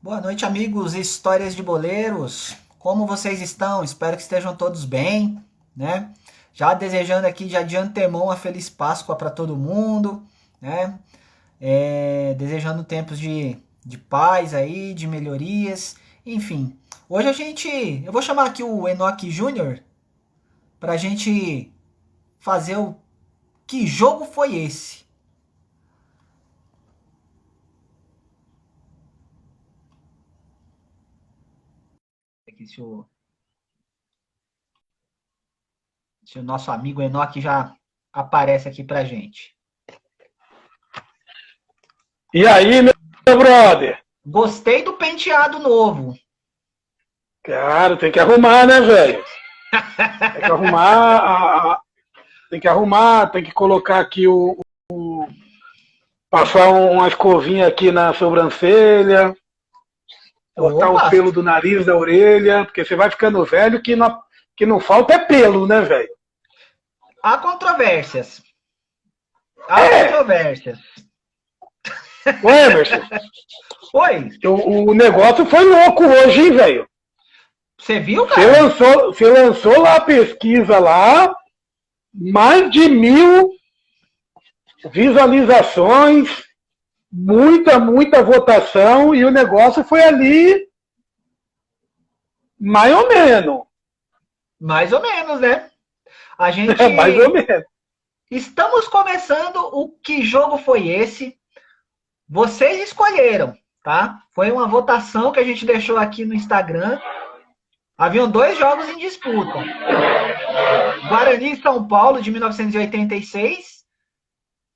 Boa noite, amigos, histórias de boleiros. Como vocês estão? Espero que estejam todos bem, né? Já desejando aqui já de antemão uma feliz Páscoa para todo mundo, né? Desejando tempos de paz aí, de melhorias, enfim. Hoje eu vou chamar aqui o Enoque Júnior para a gente fazer o que jogo foi esse? Aqui se o nosso amigo Enoque já aparece aqui pra gente. E aí, meu brother? Gostei do penteado novo. Cara, tem que arrumar, né, velho? Tem que arrumar, tem que colocar aqui passar uma escovinha aqui na sobrancelha, cortar o Opa! pelo do nariz, da orelha, porque você vai ficando velho que não falta é pelo, né, velho? Há controvérsias. Há É, controvérsias. ô Emerson, Oi, o negócio foi louco hoje, hein, velho? você viu, Você cara? lançou lá a pesquisa lá, mais de 1.000 visualizações, muita votação e o negócio foi ali mais ou menos. Mais ou menos, né? A Mais ou gente menos. estamos começando o que jogo foi esse? Vocês escolheram, tá? Foi uma votação que a gente deixou aqui no Instagram. Haviam dois jogos em disputa. Guarani e São Paulo de 1986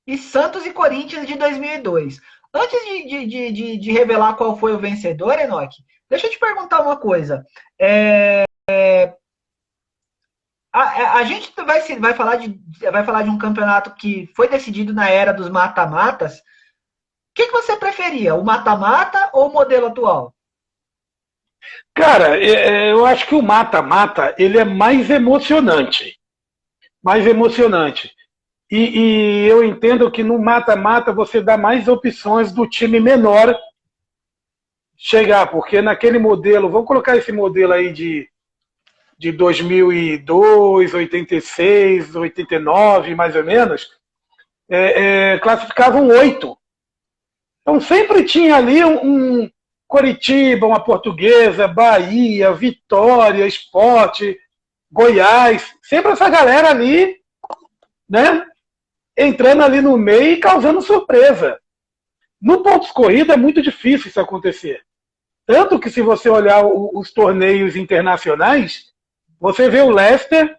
e Santos e Corinthians de 2002. Antes de revelar qual foi o vencedor, Enoque, deixa eu te perguntar uma coisa. A gente vai falar de um campeonato que foi decidido na era dos mata-matas. O que você preferia, o mata-mata ou o modelo atual? Cara, eu acho que o mata-mata ele é mais emocionante. Mais emocionante. E eu entendo que no mata-mata você dá mais opções do time menor chegar, porque naquele modelo, vamos colocar esse modelo aí de 2002, 86, 89, mais ou menos, classificavam 8. Então sempre tinha ali um Coritiba, uma Portuguesa, Bahia, Vitória, Sport, Goiás, sempre essa galera ali, né, entrando ali no meio e causando surpresa. No pontos corrida é muito difícil isso acontecer. Tanto que se você olhar os torneios internacionais, você vê o Leicester,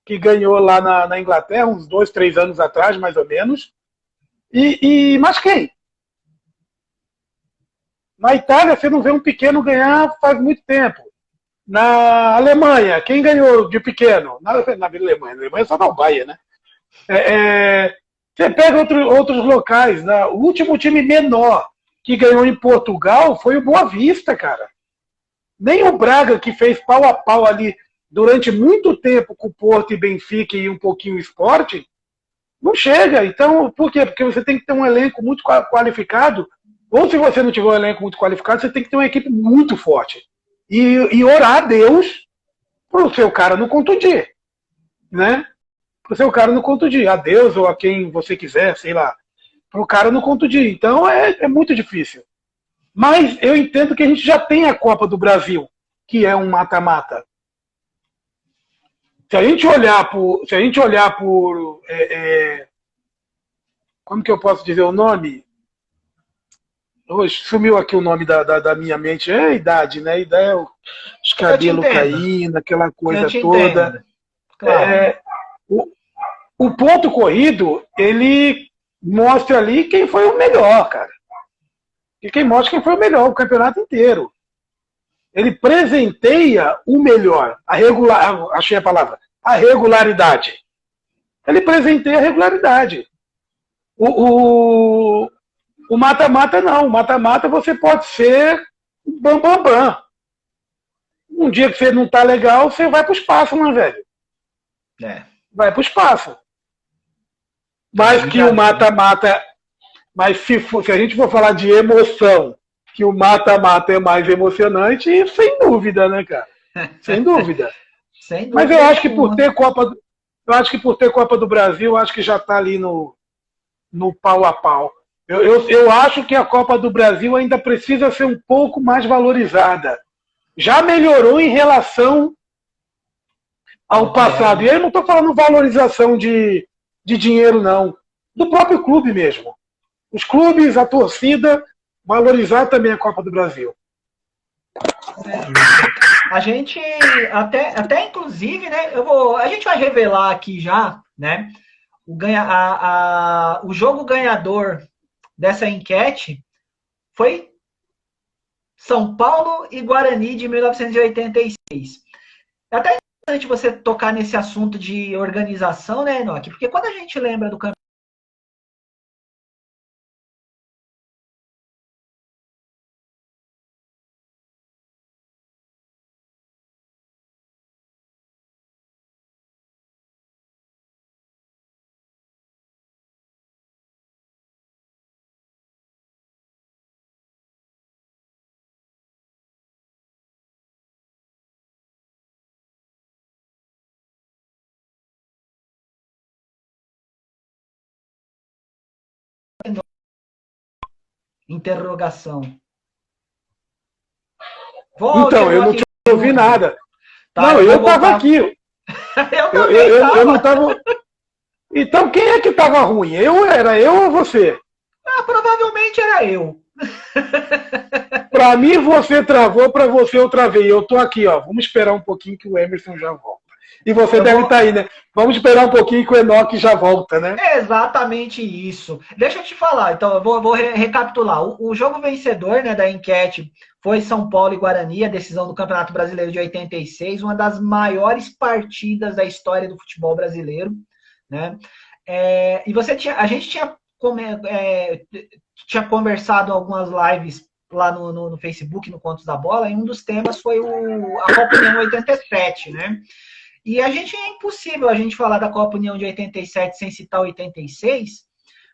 que ganhou lá na Inglaterra, uns 2, 3 anos atrás, mais ou menos. Mas quem? Na Itália, você não vê um pequeno ganhar faz muito tempo. Na Alemanha, quem ganhou de pequeno? Na Alemanha só não vai, né? Você pega outros locais. Né? O último time menor que ganhou em Portugal foi o Boa Vista, cara. Nem o Braga, que fez pau a pau ali durante muito tempo com o Porto e Benfica e um pouquinho o Sport, não chega. Então, por quê? Porque você tem que ter um elenco muito qualificado. Ou se você não tiver um elenco muito qualificado, você tem que ter uma equipe muito forte. E orar a Deus para o seu cara não contundir. Né? Para o seu cara não contundir. A Deus ou a quem você quiser, sei lá. Para o cara não contundir. Então é muito difícil. Mas eu entendo que a gente já tem a Copa do Brasil, que é um mata-mata. Se a gente olhar por como que eu posso dizer o nome? Hoje sumiu aqui o nome da minha mente. É a idade, né? A idade é os Eu te cabelos entendo. caindo, aquela Eu coisa te toda. entendo. Claro. É, o, o ponto corrido, ele mostra ali quem foi o melhor, cara. E quem mostra quem foi o melhor o campeonato inteiro. Ele presenteia o melhor, achei a palavra, a regularidade. Ele presenteia a regularidade. O, o mata-mata não. O mata-mata você pode ser bam, bam, bam. Um dia que você não tá legal, você vai pro espaço, né, velho? É. Vai pro espaço. Mais Aí que já o viu. mata-mata. Mas se a gente for falar de emoção que o mata-mata é mais emocionante, e sem dúvida, né, cara? Sem dúvida. Sem Mas dúvida eu acho que por nenhuma. ter Copa do Brasil, eu acho que já está ali no pau a pau. Eu acho que a Copa do Brasil ainda precisa ser um pouco mais valorizada. Já melhorou em relação ao passado. E aí eu não estou falando valorização de dinheiro, não. Do próprio clube mesmo. Os clubes, a torcida, valorizar também a Copa do Brasil. A gente até inclusive, né? A gente vai revelar aqui já, né? O jogo ganhador dessa enquete foi São Paulo e Guarani de 1986. É até interessante você tocar nesse assunto de organização, né, Enoque? Porque quando a gente lembra do campeonato interrogação. Volte, Então, eu não Enoque. te ouvi nada. Tá, não, eu estava voltar. aqui. Eu também tava. Eu não estava. Então, quem é que estava ruim? Era eu ou você? Provavelmente era eu. Para mim, você travou, para você eu travei. Eu tô aqui, ó. Vamos esperar um pouquinho que o Emerson já volta. E você deve estar aí, né? Vamos esperar um pouquinho que o Enoque já volta, né? É exatamente isso. Deixa eu te falar, então eu vou recapitular. O jogo vencedor, né, da enquete foi São Paulo e Guarani, a decisão do Campeonato Brasileiro de 86, uma das maiores partidas da história do futebol brasileiro, né? E a gente tinha conversado algumas lives lá no Facebook, no Contos da Bola, e um dos temas foi a Copa União 87, né? E é impossível a gente falar da Copa União de 87 sem citar 86,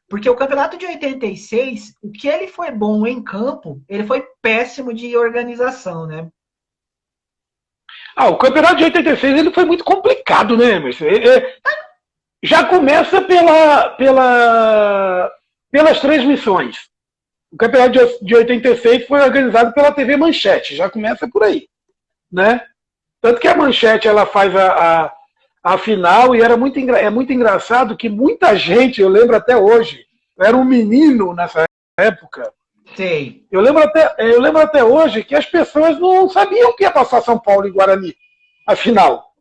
porque o campeonato de 86, o que ele foi bom em campo, ele foi péssimo de organização, né? O campeonato de 86 ele foi muito complicado, né, Emerson? Já começa pelas transmissões. O campeonato de 86 foi organizado pela TV Manchete, já começa por aí, né? Tanto que a Manchete ela faz a final e é muito engraçado que muita gente, eu lembro até hoje, eu era um menino nessa época. Sei. Eu lembro até hoje que as pessoas não sabiam que ia passar São Paulo e Guarani a final.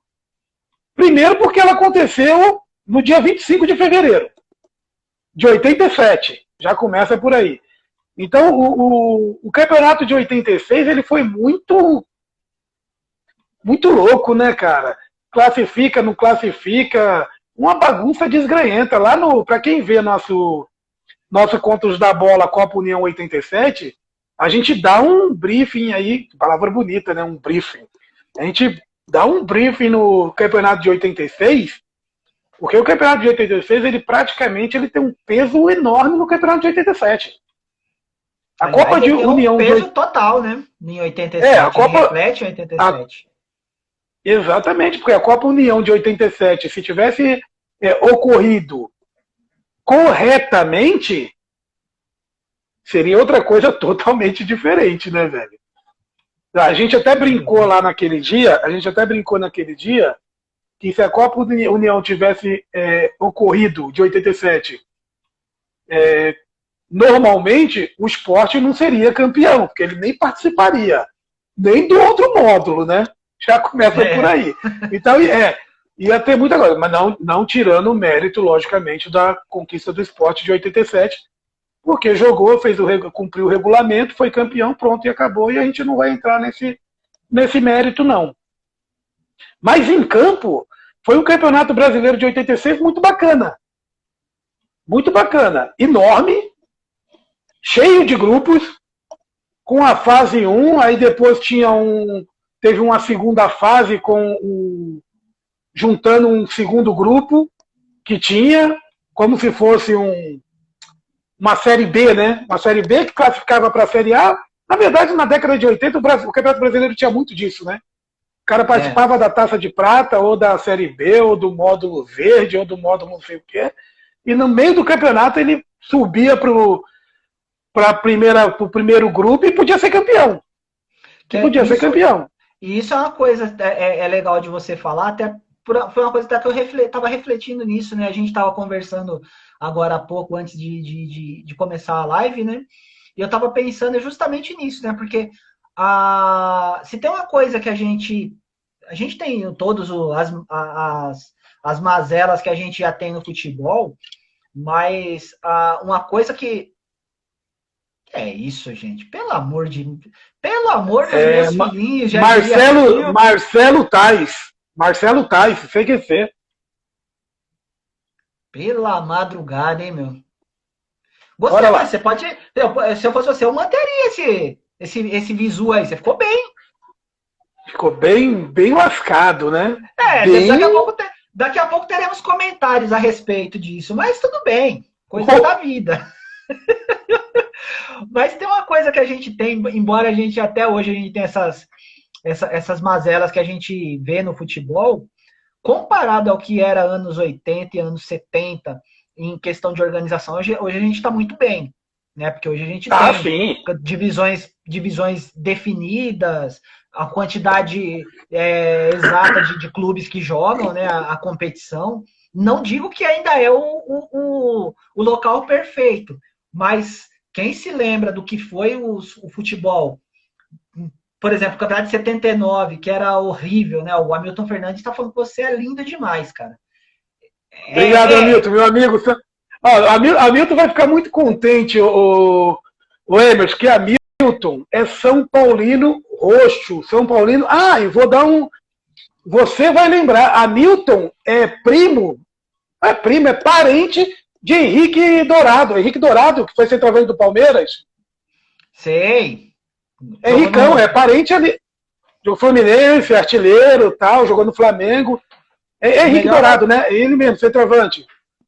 Primeiro porque ela aconteceu no dia 25 de fevereiro de 87. Já começa por aí. Então, o campeonato de 86 ele foi muito louco, né, cara? Classifica, não classifica, uma bagunça desgranhenta. Lá para quem vê nosso Contos da Bola Copa União 87, a gente dá um briefing aí, palavra bonita, né? Um briefing. A gente dá um briefing no campeonato de 86, porque o campeonato de 86, ele praticamente tem um peso enorme no campeonato de 87. A Aliás, Copa de União... um peso total, né? Em 87, a Copa... reflete 87. Exatamente, porque a Copa União de 87, se tivesse ocorrido corretamente, seria outra coisa totalmente diferente, né, velho? A gente até brincou lá naquele dia, que se a Copa União tivesse ocorrido de 87, normalmente o Sport não seria campeão, porque ele nem participaria, nem do outro módulo, né? Já começa por aí. Então, ia ter muita coisa, mas não tirando o mérito, logicamente, da conquista do Sport de 87, porque jogou, cumpriu o regulamento, foi campeão, pronto, e acabou, e a gente não vai entrar nesse mérito, não. Mas em campo, foi um campeonato brasileiro de 86 muito bacana. Muito bacana. Enorme, cheio de grupos, com a fase 1, aí depois teve uma segunda fase juntando um segundo grupo que tinha, como se fosse uma Série B, né? Uma Série B que classificava para a Série A, Na verdade, na década de 80, o Campeonato Brasileiro tinha muito disso, né? O cara participava da Taça de Prata, ou da Série B, ou do módulo verde, ou do módulo não sei o quê. E no meio do campeonato ele subia para o primeiro grupo e podia ser campeão. Ser campeão. E isso é uma coisa legal de você falar, até foi uma coisa até que eu estava refletindo nisso, né? A gente estava conversando agora há pouco, antes de começar a live, né? E eu estava pensando justamente nisso, né? Porque se tem uma coisa que a gente tem todas as mazelas que a gente já tem no futebol, mas uma coisa que é isso, gente. Pelo amor dos meus filhinhos. Marcelo Tais, sem esquecer. Pela madrugada, hein, meu? Gostei, mas você pode. Se eu fosse você, eu manteria esse visu aí. Você ficou bem. Ficou bem lascado, né? Daqui a pouco teremos comentários a respeito disso, mas tudo bem. Coisa da vida. Mas tem uma coisa que a gente tem, embora a gente até hoje a gente tenha essas mazelas que a gente vê no futebol, comparado ao que era anos 80 e anos 70 em questão de organização, hoje a gente está muito bem, né? Porque hoje a gente tem divisões definidas, a quantidade exata de clubes que jogam, né? A competição. Não digo que ainda é o local perfeito, mas quem se lembra do que foi o futebol, por exemplo, o campeonato de 79, que era horrível, né? O Hamilton Fernandes está falando que você é lindo demais, cara. Obrigado, Hamilton, meu amigo. Hamilton vai ficar muito contente, o Emerson, que Hamilton é São Paulino roxo. São Paulino. E vou dar um. Você vai lembrar, Hamilton é parente de Henrique Dourado. Henrique Dourado, que foi centroavante do Palmeiras. Sei. Henricão, é parente ali do Fluminense, artilheiro, tal, jogou no Flamengo. Henrique Dourado, né? Ele mesmo, centroavante.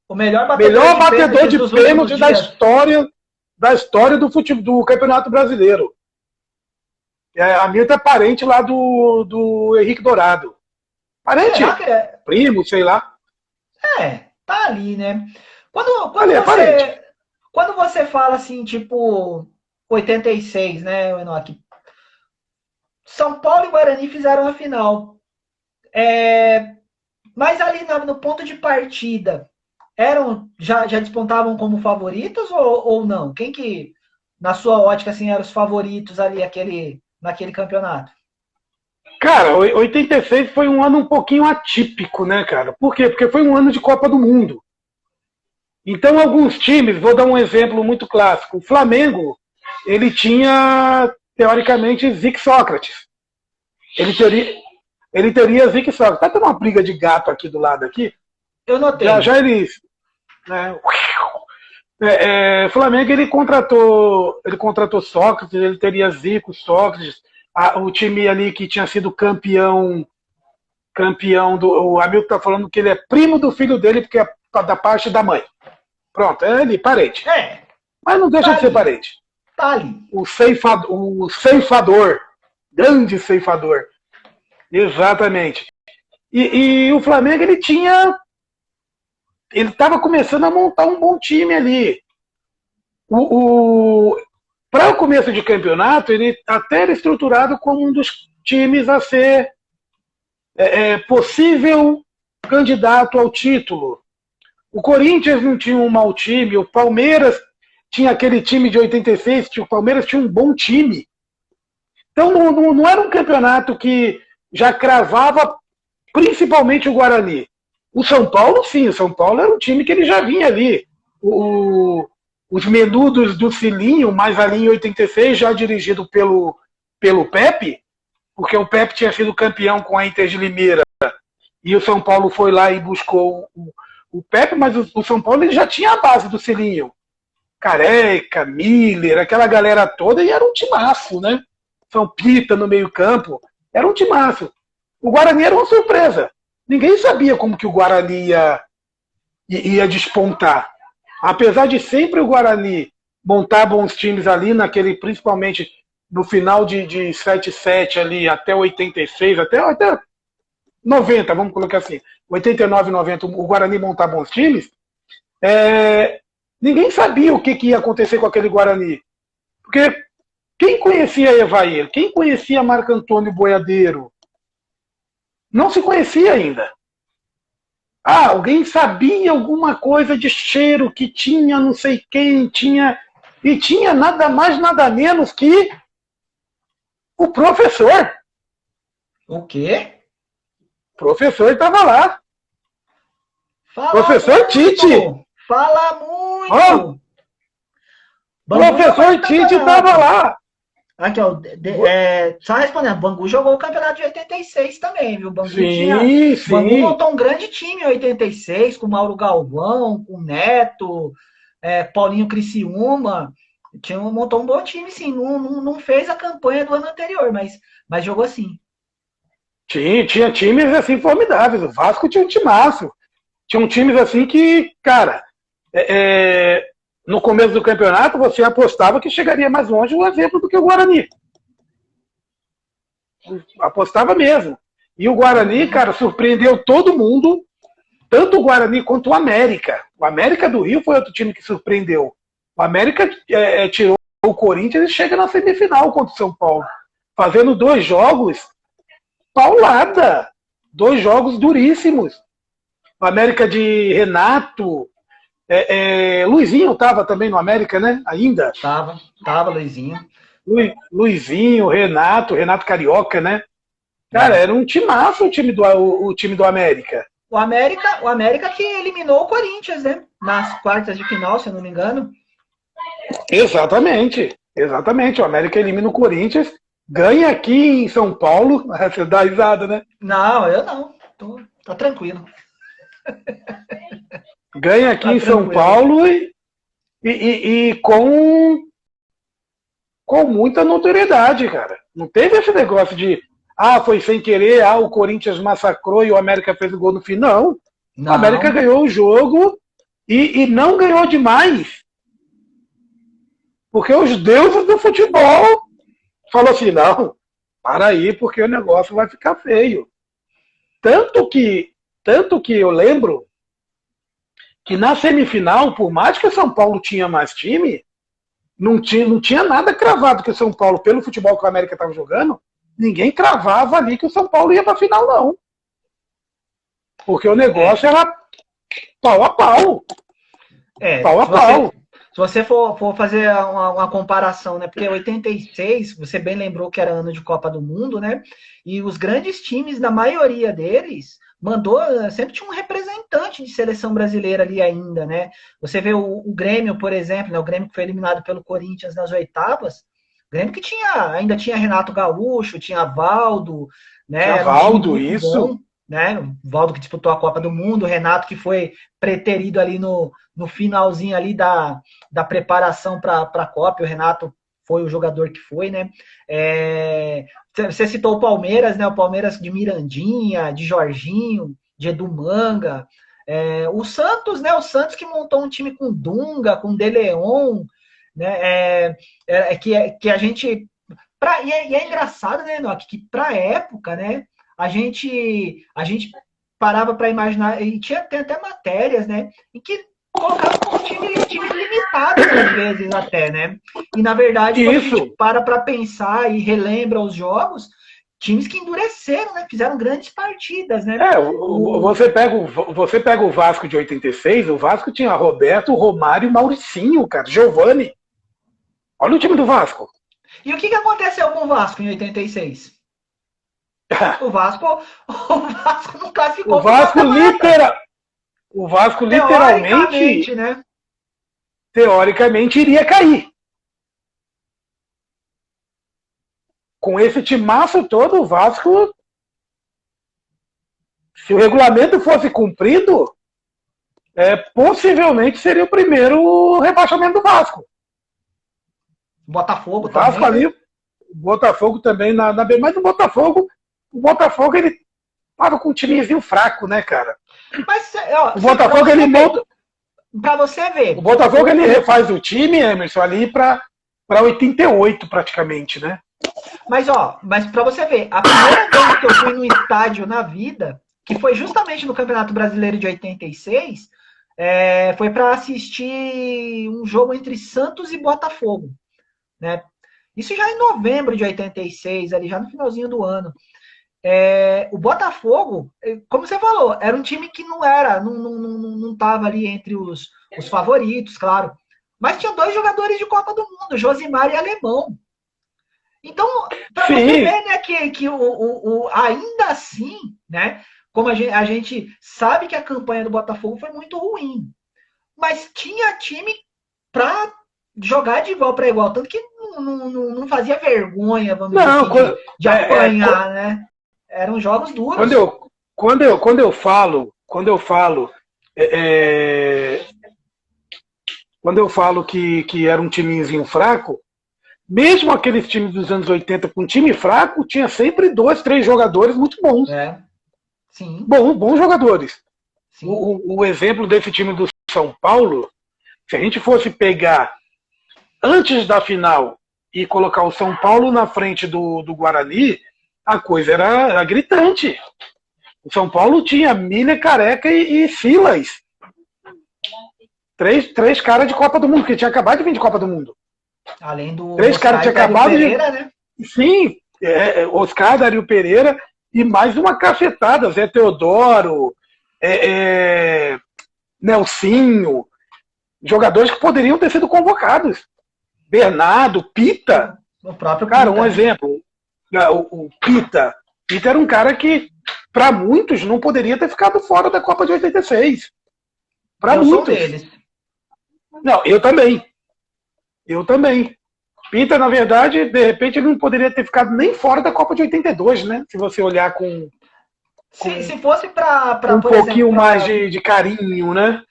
O melhor batedor de pênalti da história do Campeonato Brasileiro. Hamilton é parente lá do Henrique Dourado. Parente? Primo, sei lá. Tá ali, né? Parente. Quando você fala assim, tipo 86, né, Enoque? São Paulo e Guarani fizeram a final. Mas ali no ponto de partida, já despontavam como favoritos ou não? Quem que, na sua ótica, assim, eram os favoritos ali naquele campeonato? Cara, 86 foi um ano um pouquinho atípico, né, cara? Por quê? Porque foi um ano de Copa do Mundo. Então, alguns times, vou dar um exemplo muito clássico. O Flamengo, ele tinha, teoricamente, Zico Sócrates. Ele teria Zico Sócrates. Tá tendo uma briga de gato aqui do lado aqui. Eu notei. Já eles... Né, o Flamengo, ele contratou Sócrates, ele teria Zico, Sócrates, o time ali que tinha sido campeão o Hamilton tá falando que ele é primo do filho dele, porque é da parte da mãe. Pronto, é ele, parente. Mas não deixa de ser parente. Tá ali. O ceifador. Grande ceifador. Exatamente. E o Flamengo, ele estava começando a montar um bom time ali. Para o começo de campeonato, ele até era estruturado como um dos times a ser possível candidato ao título. O Corinthians não tinha um mau time, o Palmeiras tinha aquele time de 86, o Palmeiras tinha um bom time. Então não era um campeonato que já cravava principalmente o Guarani. O São Paulo, sim, o São Paulo era um time que ele já vinha ali. Os menudos do Cilinho, mais ali em 86, já dirigido pelo Pepe, porque o Pepe tinha sido campeão com a Inter de Limeira, e o São Paulo foi lá e buscou o Pepe, mas o São Paulo ele já tinha a base do Cilinho. Careca, Miller, aquela galera toda, e era um timaço, né? São Pita no meio campo, era um timaço. O Guarani era uma surpresa. Ninguém sabia como que o Guarani ia despontar. Apesar de sempre o Guarani montar bons times ali, principalmente no final de 77 ali até 86, até 90, vamos colocar assim, 89, 90, o Guarani montar bons times, ninguém sabia o que ia acontecer com aquele Guarani. Porque quem conhecia Evair? Quem conhecia Marco Antônio Boiadeiro? Não se conhecia ainda. Alguém sabia alguma coisa de cheiro que tinha não sei quem, e tinha nada mais, nada menos que o professor. O quê? O professor estava lá. Fala Professor muito, Tite. Fala muito! Professor Tite estava lá. Aqui, ó, só respondendo, Bangu jogou o campeonato de 86 também, viu? Bangu Bangu montou um grande time em 86, com Mauro Galvão, com Neto, Paulinho Criciúma. Montou um bom time, sim. Não fez a campanha do ano anterior, mas jogou sim. Tinha times assim formidáveis. O Vasco tinha um timaço. Tinha times assim que, cara, no começo do campeonato você apostava que chegaria mais longe o exemplo do que o Guarani. Apostava mesmo. E o Guarani, cara, surpreendeu todo mundo, tanto o Guarani quanto o América. O América do Rio foi outro time que surpreendeu. O América tirou o Corinthians e chega na semifinal contra o São Paulo, fazendo 2 jogos paulada. 2 jogos duríssimos. O América de Renato, Luizinho estava também no América, né? Ainda? Tava Luizinho. Luizinho, Renato Carioca, né? Cara, era um timaço o time do América. O América que eliminou o Corinthians, né? Nas quartas de final, se eu não me engano. Exatamente. O América elimina o Corinthians, ganha aqui em São Paulo. Você dá risada, né? Não, eu não. Tá tranquilo. Ganha aqui em São Paulo e com muita notoriedade, cara. Não teve esse negócio de foi sem querer, o Corinthians massacrou e o América fez o gol no fim. Não. O América ganhou o jogo e não ganhou demais. Porque os deuses do futebol falaram assim, não, para aí, porque o negócio vai ficar feio. Tanto que eu lembro que na semifinal, por mais que o São Paulo tinha mais time, não tinha nada cravado que o São Paulo, pelo futebol que o América estava jogando, ninguém cravava ali que o São Paulo ia para a final, não. Porque o negócio era pau a pau. Pau a pau. Se você for fazer uma comparação, né? Porque 86, você bem lembrou que era ano de Copa do Mundo, né? E os grandes times, na maioria deles, sempre tinha um representante de seleção brasileira ali ainda, né? Você vê o Grêmio, por exemplo, né? O Grêmio que foi eliminado pelo Corinthians nas oitavas, o Grêmio que ainda tinha Renato Gaúcho, tinha Valdo, né? Tinha Valdo, isso. Bom, né? O Valdo que disputou a Copa do Mundo, o Renato que foi preterido ali no finalzinho ali da preparação para a Copa, o Renato foi o jogador que foi, né? Você citou o Palmeiras, né? O Palmeiras de Mirandinha, de Jorginho, de Edu Manga. O Santos, né? O Santos que montou um time com Dunga, com De Leon, né? Que a gente... E é engraçado, né, Enoque, que para época, né? A gente parava para imaginar, e tem até matérias, né? Em que colocava como time limitado, às vezes até, né? E na verdade, quando a gente para pensar e relembra os jogos, times que endureceram, né? Fizeram grandes partidas, né? Você pega o Vasco de 86, o Vasco tinha Roberto, Romário e Mauricinho, cara, Giovani. Olha o time do Vasco. E o que aconteceu com o Vasco em 86? O Vasco não classificou. O Vasco literalmente, né? Teoricamente iria cair. Com esse timaço todo, o Vasco, se o regulamento fosse cumprido, possivelmente seria o primeiro rebaixamento do Vasco. Botafogo também. Vasco ali, o Botafogo também mas o Botafogo ele tava com um timezinho fraco, né, cara? Mas, o Botafogo ele monta. Pra você ver. O Botafogo ele refaz o time, Emerson, ali pra 88 praticamente, né? Mas para você ver, a primeira vez que eu fui no estádio na vida, que foi justamente no Campeonato Brasileiro de 86, foi para assistir um jogo entre Santos e Botafogo, né? Isso já em novembro de 86, ali já no finalzinho do ano. O Botafogo, como você falou, era um time que não estava ali entre os favoritos, claro. Mas tinha dois jogadores de Copa do Mundo, Josimar e Alemão. Então, para você Sim, ver, né, que ainda assim, né, como a gente sabe que a campanha do Botafogo foi muito ruim, mas tinha time para jogar de igual para igual, tanto que não fazia vergonha, vamos dizer não, assim, de apanhar, né? Eram jogos quando duros. eu, é, quando eu falo que era um timezinho fraco, mesmo aqueles times dos anos 80 com time fraco, tinha sempre dois, três jogadores muito bons. É, sim, Bons jogadores. sim. O exemplo desse time do São Paulo, se a gente fosse pegar antes da final e colocar o São Paulo na frente do Guarani, a coisa era gritante. O São Paulo tinha Milha, Careca e Silas. Três caras de Copa do Mundo, que tinha acabado de vir de Copa do Mundo. Além do Três caras Oscar que e tinha Dario acabado Pereira, de. né? Sim, Oscar, Dario Pereira e mais uma cafetada. Zé Teodoro, Nelsinho. Jogadores que poderiam ter sido convocados. Bernardo, Pita. O próprio Cara, um Pita, né? exemplo. O Pita. Pita era um cara que, para muitos, não poderia ter ficado fora da Copa de 86. Para Eu sou um muitos. deles. Não, eu também. Eu também. Pita, na verdade, de repente, ele não poderia ter ficado nem fora da Copa de 82, né? Se você olhar com Se fosse para, um por exemplo, pouquinho mais de carinho, né?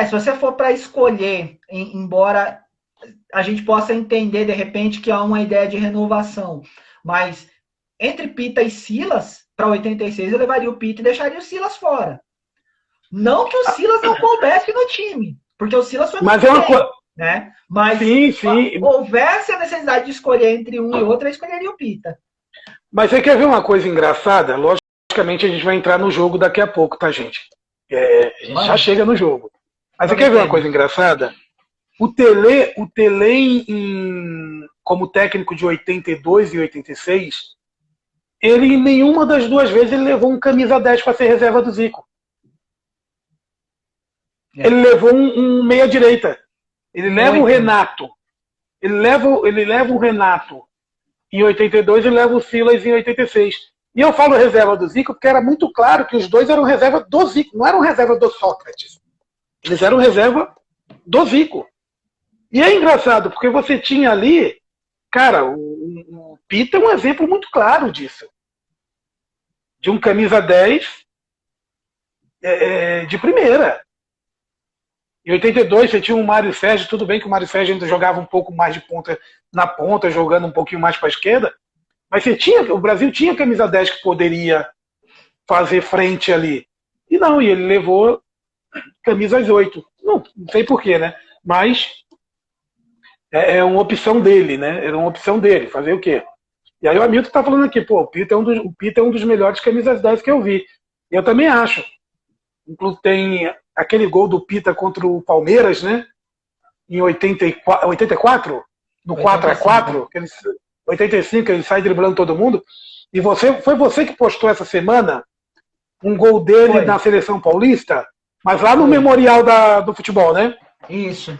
se você for para escolher, embora a gente possa entender de repente que há uma ideia de renovação, mas entre Pita e Silas, para 86 eu levaria o Pita e deixaria o Silas fora. Não que o Silas não coubesse no time, porque o Silas foi Mas muito é uma bem, coisa. né? Mas Sim, sim. houvesse a necessidade de escolher entre um e outro, eu escolheria o Pita. Mas você quer ver uma coisa engraçada? Logicamente, a gente vai entrar no jogo daqui a pouco, tá, gente? A gente já Vamos, chega no jogo. Mas você quer ver uma coisa prometemos. engraçada? O Tele como técnico de 82 e 86, ele em nenhuma das duas vezes ele levou um camisa 10 para ser reserva do Zico. Ele É. levou um meia-direita. Ele Um leva o 8. Renato. Ele leva o Renato em 82 e leva o Silas em 86. E eu falo reserva do Zico porque era muito claro que os dois eram reserva do Zico, não eram reserva do Sócrates. Eles eram reserva do Zico. E é engraçado, porque você tinha ali, cara, o Pita é um exemplo muito claro disso. De um camisa 10 de primeira. Em 82 você tinha o Mário Sérgio, tudo bem que o Mário Sérgio ainda jogava um pouco mais de ponta na ponta, jogando um pouquinho mais para a esquerda, mas o Brasil tinha camisa 10 que poderia fazer frente ali. E não, e ele levou camisas 8. Não sei porquê, né? Mas é uma opção dele, né? Era uma opção dele, fazer o quê? E aí o Hamilton tá falando aqui, pô, o Pita é um dos melhores camisas 10 que eu vi. Eu também acho. Inclusive tem aquele gol do Pita contra o Palmeiras, né? Em 84, no 85. 4x4, 85, ele sai driblando todo mundo. E foi você que postou essa semana um gol dele Foi, na seleção paulista, mas lá no foi. memorial do futebol, né? Isso, Um gol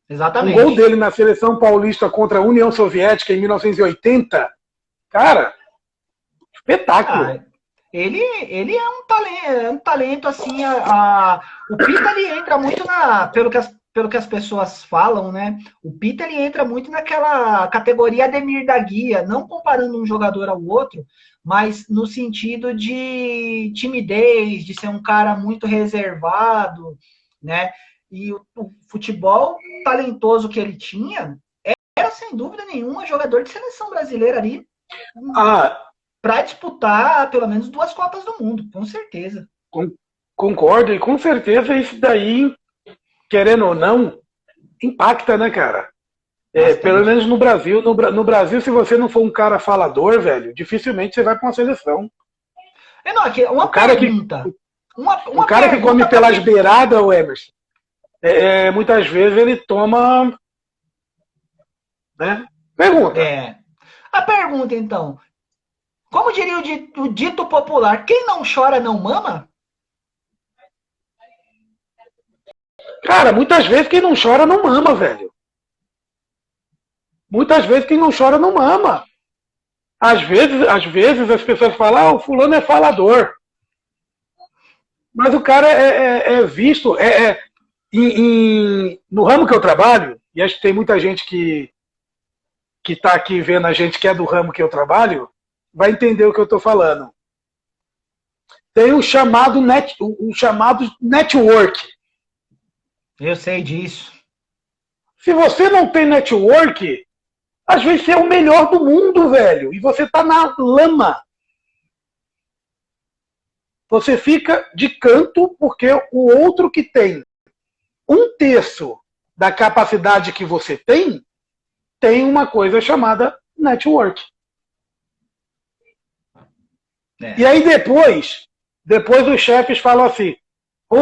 exatamente. dele na seleção paulista contra a União Soviética em 1980. Cara, espetáculo. Ah, ele é um talento assim. O Pita ele entra muito pelo que as pessoas falam, né? O Pita ele entra muito naquela categoria Ademir da Guia, não comparando um jogador ao outro, mas no sentido de timidez, de ser um cara muito reservado, né? E o futebol talentoso que ele tinha era sem dúvida nenhuma jogador de seleção brasileira ali Ah, para disputar pelo menos duas Copas do Mundo, com certeza. concordo, e com certeza isso daí, querendo ou não, impacta, né, cara? Pelo menos no Brasil. No Brasil, se você não for um cara falador, velho, dificilmente você vai para uma seleção. Não, aqui, uma pergunta. O cara que come pelas beiradas, o Emerson, muitas vezes ele toma... Né? Pergunta. A pergunta, então. Como diria o dito popular, quem não chora não mama? Cara, muitas vezes quem não chora não mama, velho. Muitas vezes quem não chora não mama. Às vezes as pessoas falam, o fulano é falador. Mas o cara é visto... no ramo que eu trabalho, e acho que tem muita gente que está aqui vendo a gente que é do ramo que eu trabalho, vai entender o que eu estou falando. Tem o chamado network. Eu sei disso. Se você não tem network, às vezes você é o melhor do mundo, velho, e você tá na lama. Você fica de canto porque o outro que tem 1/3 da capacidade que você tem uma coisa chamada network. E aí depois os chefes falam assim,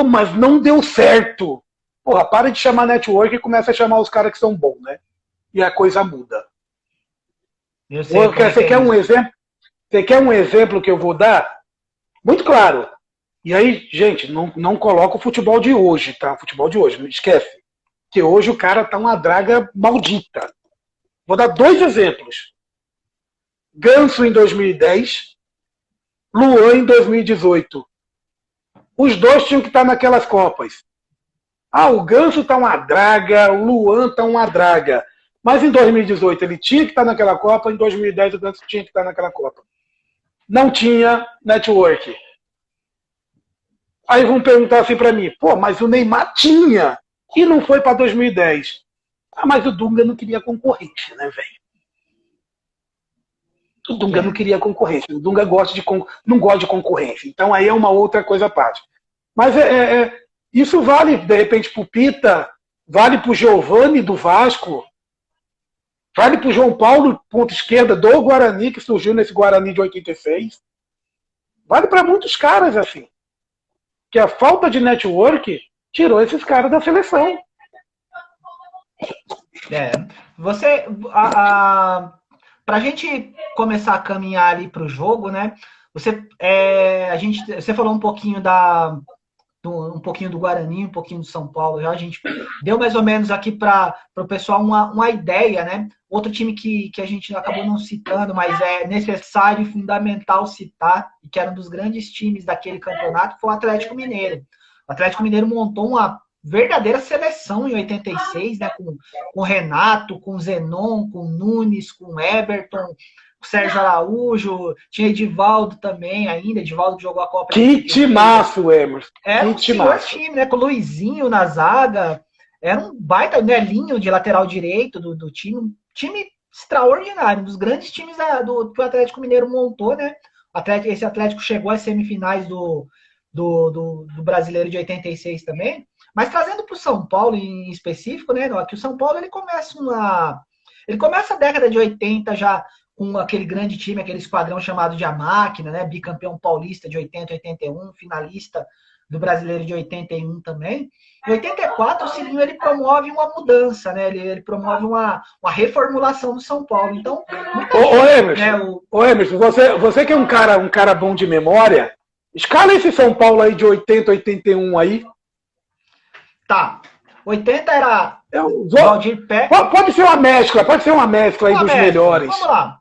mas não deu certo. Porra, para de chamar network e começa a chamar os caras que são bons, né? E a coisa muda. Você quer um exemplo? Você quer um exemplo que eu vou dar? Muito claro. E aí, gente, não coloca o futebol de hoje, tá? Futebol de hoje, não esquece. Que hoje o cara tá uma draga maldita. Vou dar 2 exemplos. Ganso em 2010, Luan em 2018. Os dois tinham que estar naquelas Copas. O Ganso tá uma draga, o Luan tá uma draga. Mas em 2018 ele tinha que estar naquela Copa, em 2010 o Ganso tinha que estar naquela Copa. Não tinha network. Aí vão perguntar assim pra mim, mas o Neymar tinha e não foi pra 2010. Mas o Dunga não queria concorrência, né, velho? O Dunga não queria concorrência. O Dunga não gosta de concorrência. Então aí é uma outra coisa à parte. Mas isso vale, de repente, pro Pita, vale pro Giovani do Vasco, vale pro João Paulo, ponta esquerda do Guarani, que surgiu nesse Guarani de 86. Vale para muitos caras, assim. Que a falta de network tirou esses caras da seleção. Pra gente começar a caminhar ali pro jogo, né? Você falou um pouquinho um pouquinho do Guarani, um pouquinho do São Paulo. Já a gente deu mais ou menos aqui para o pessoal uma ideia, né? Outro time que a gente acabou não citando, mas é necessário e fundamental citar, e que era um dos grandes times daquele campeonato, foi o Atlético Mineiro. O Atlético Mineiro montou uma verdadeira seleção em 86, né? Com o Renato, com o Zenon, com o Nunes, com o Everton, o Sérgio Araújo, tinha Edivaldo também ainda, Edivaldo que jogou a Copa. Que timaço, Emerson. Era um senhor time, né? Com o Luizinho na zaga, era um baita Nelinho de lateral direito do time, um time extraordinário, um dos grandes times que o Atlético Mineiro montou, né? Esse Atlético chegou às semifinais do Brasileiro de 86 também, mas trazendo para o São Paulo em específico, né? Que o São Paulo ele começa a década de 80 já com aquele grande time, aquele esquadrão chamado de A Máquina, né? Bicampeão paulista de 80 e 81, finalista do Brasileiro de 81 também. Em 84, o Cilinho ele promove uma mudança, né? Ele promove uma reformulação do São Paulo. Então, Emerson, você que é um cara bom de memória, escala esse São Paulo aí de 80, 81 aí. Tá. 80 era Valdir Pérez. Pode ser uma mescla aí dos melhores. Vamos lá.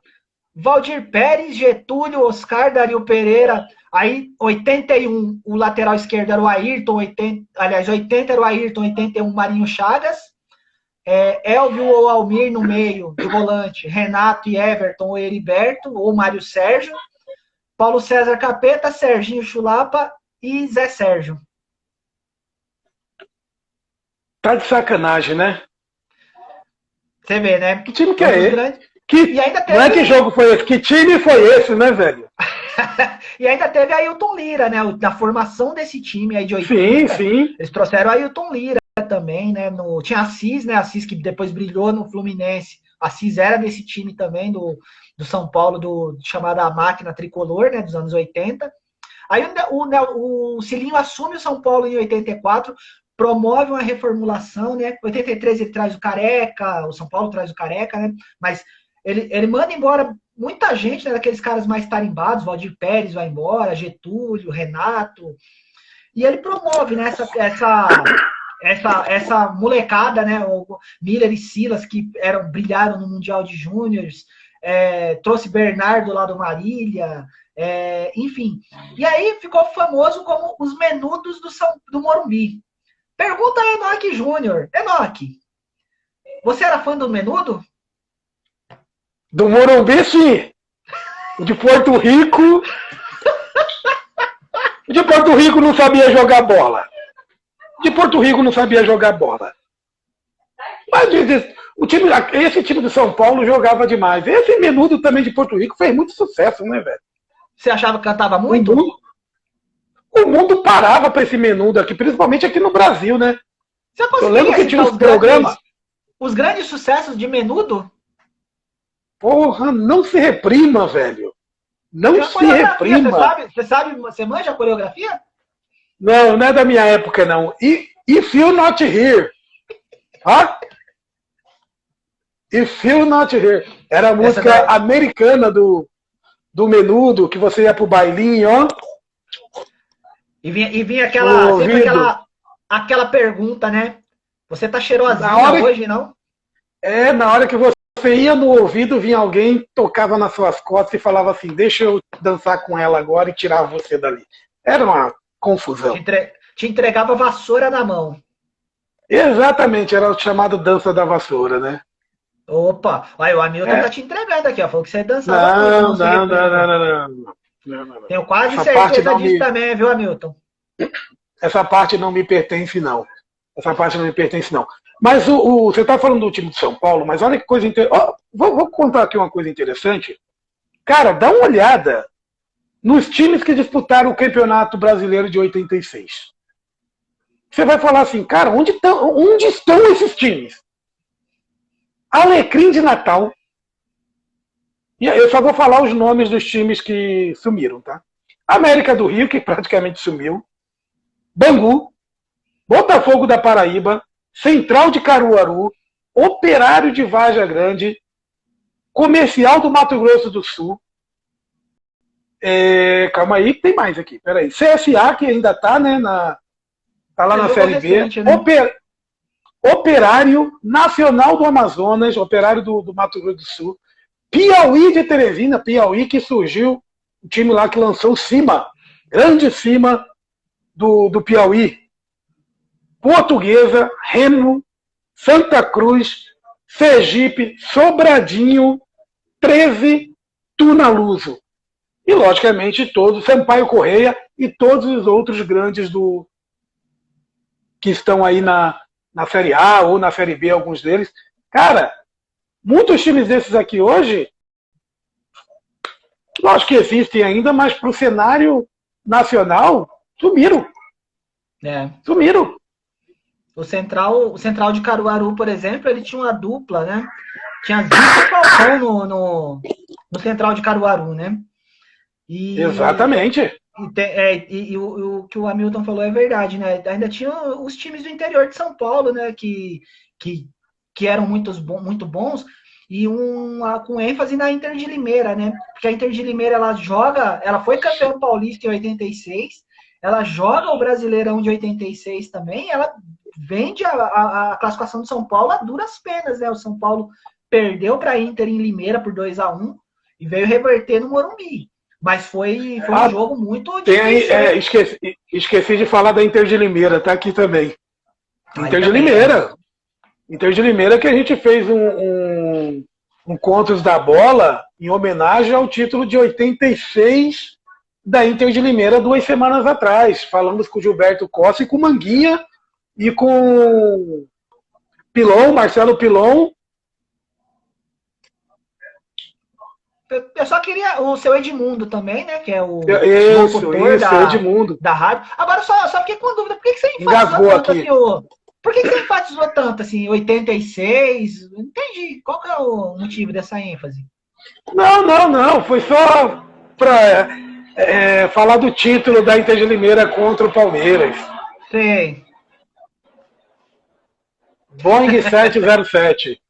Valdir Pérez, Getúlio, Oscar, Dario Pereira. Aí, 81, o lateral esquerdo era o Ayrton. 80 era o Ayrton, 81, Marinho Chagas. Elvio ou Almir no meio, de volante. Renato e Everton ou Heriberto, ou Mário Sérgio. Paulo César Capeta, Serginho Chulapa e Zé Sérgio. Tá de sacanagem, né? Você vê, né? Que time que é esse? E ainda teve... Não é que jogo foi esse? Que time foi esse, né, velho? E ainda teve Ailton Lira, né? Da formação desse time aí de 80. Sim. Eles trouxeram Ailton Lira, também, né? Tinha Assis, né? Assis que depois brilhou no Fluminense. Assis era desse time também, do São Paulo, chamado A Máquina Tricolor, né? Dos anos 80. Aí o Cilinho assume o São Paulo em 84, promove uma reformulação, né? Em 83 ele traz o Careca, o São Paulo traz o Careca, né? Mas ele manda embora muita gente, né? Daqueles caras mais tarimbados, Valdir Pérez vai embora, Getúlio, Renato. E ele promove, né, essa molecada, né? O Miller e Silas, que brilharam no Mundial de Júniores, trouxe Bernardo lá do Marília, enfim. E aí ficou famoso como os menudos do Morumbi. Pergunta a Enoque Júnior. Enoque, você era fã do menudo? Do Morumbi, sim. De Porto Rico. De Porto Rico não sabia jogar bola. De Porto Rico não sabia jogar bola. Mas esse time de São Paulo jogava demais. Esse menudo também de Porto Rico fez muito sucesso, né, velho? Você achava que cantava muito? O mundo parava para esse menudo aqui, principalmente aqui no Brasil, né? Eu lembro que tinha uns programas. Os grandes sucessos de menudo? Porra, não se reprima, velho. Não se reprima. Você manja a coreografia? Não, não é da minha época, não. If you not here. Ah? If you not here. Era a música americana do menudo, que você ia pro bailinho, ó. E vinha aquela pergunta, né? Você tá cheirosinha hoje, não? Na hora que você ia no ouvido, vinha alguém, tocava nas suas costas e falava assim, deixa eu dançar com ela agora e tirar você dali. Era uma confusão. Te entregava vassoura na mão. Exatamente, era o chamado dança da vassoura, né? Opa, olha, o Hamilton tá te entregando aqui, ó. Falou que você dançava. Não. Tenho quase certeza disso também, viu, Hamilton? Essa parte não me pertence, não. Mas você está falando do time de São Paulo, mas olha que coisa interessante. Vou contar aqui uma coisa interessante. Cara, dá uma olhada nos times que disputaram o Campeonato Brasileiro de 86. Você vai falar assim, cara, onde estão esses times? Alecrim de Natal. E eu só vou falar os nomes dos times que sumiram, tá? América do Rio, que praticamente sumiu. Bangu. Botafogo da Paraíba. Central de Caruaru. Operário de Varja Grande. Comercial do Mato Grosso do Sul. Calma aí, tem mais aqui. Peraí. CSA, que ainda tá, né? Tá lá na Série B. Né? Operário Nacional do Amazonas. Operário do Mato Grosso do Sul. Piauí de Teresina, Piauí que surgiu, o time lá que lançou o Cima, grande Cima do Piauí. Portuguesa, Remo, Santa Cruz, Sergipe, Sobradinho, 13, Tunaluso. E, logicamente, todos, Sampaio Correia e todos os outros grandes que estão aí na Série A ou na Série B, alguns deles. Cara, muitos times desses aqui hoje, lógico que existem ainda, mas para o cenário nacional, sumiram. Sumiram. O Central de Caruaru, por exemplo, ele tinha uma dupla, né? Tinha Zico e Falcão no Central de Caruaru, né? Exatamente. E o que o Hamilton falou é verdade, né? Ainda tinha os times do interior de São Paulo, né? Que eram muito bons, e com ênfase na Inter de Limeira, né? Porque a Inter de Limeira, ela foi campeã paulista em 86, ela joga o Brasileirão de 86 também, ela vende a classificação do São Paulo a duras penas, né? O São Paulo perdeu para a Inter em Limeira por 2-1 e veio reverter no Morumbi. Mas foi um jogo muito difícil. Esqueci de falar da Inter de Limeira, tá aqui também. Inter de Limeira. Inter de Limeira que a gente fez um Contos da Bola em homenagem ao título de 86 da Inter de Limeira 2 semanas atrás. Falamos com o Gilberto Costa e com o Manguinha e com Pilon, Marcelo Pilon. Eu só queria o seu Edmundo também, né? Que é o locutor da rádio. Agora, só fiquei com uma dúvida. Por que você enfatiza tanto aqui Por que você enfatizou tanto, assim, 86? Não entendi. Qual que é o motivo dessa ênfase? Não. Foi só para falar do título da Inter de Limeira contra o Palmeiras. Sei. Boeing 707.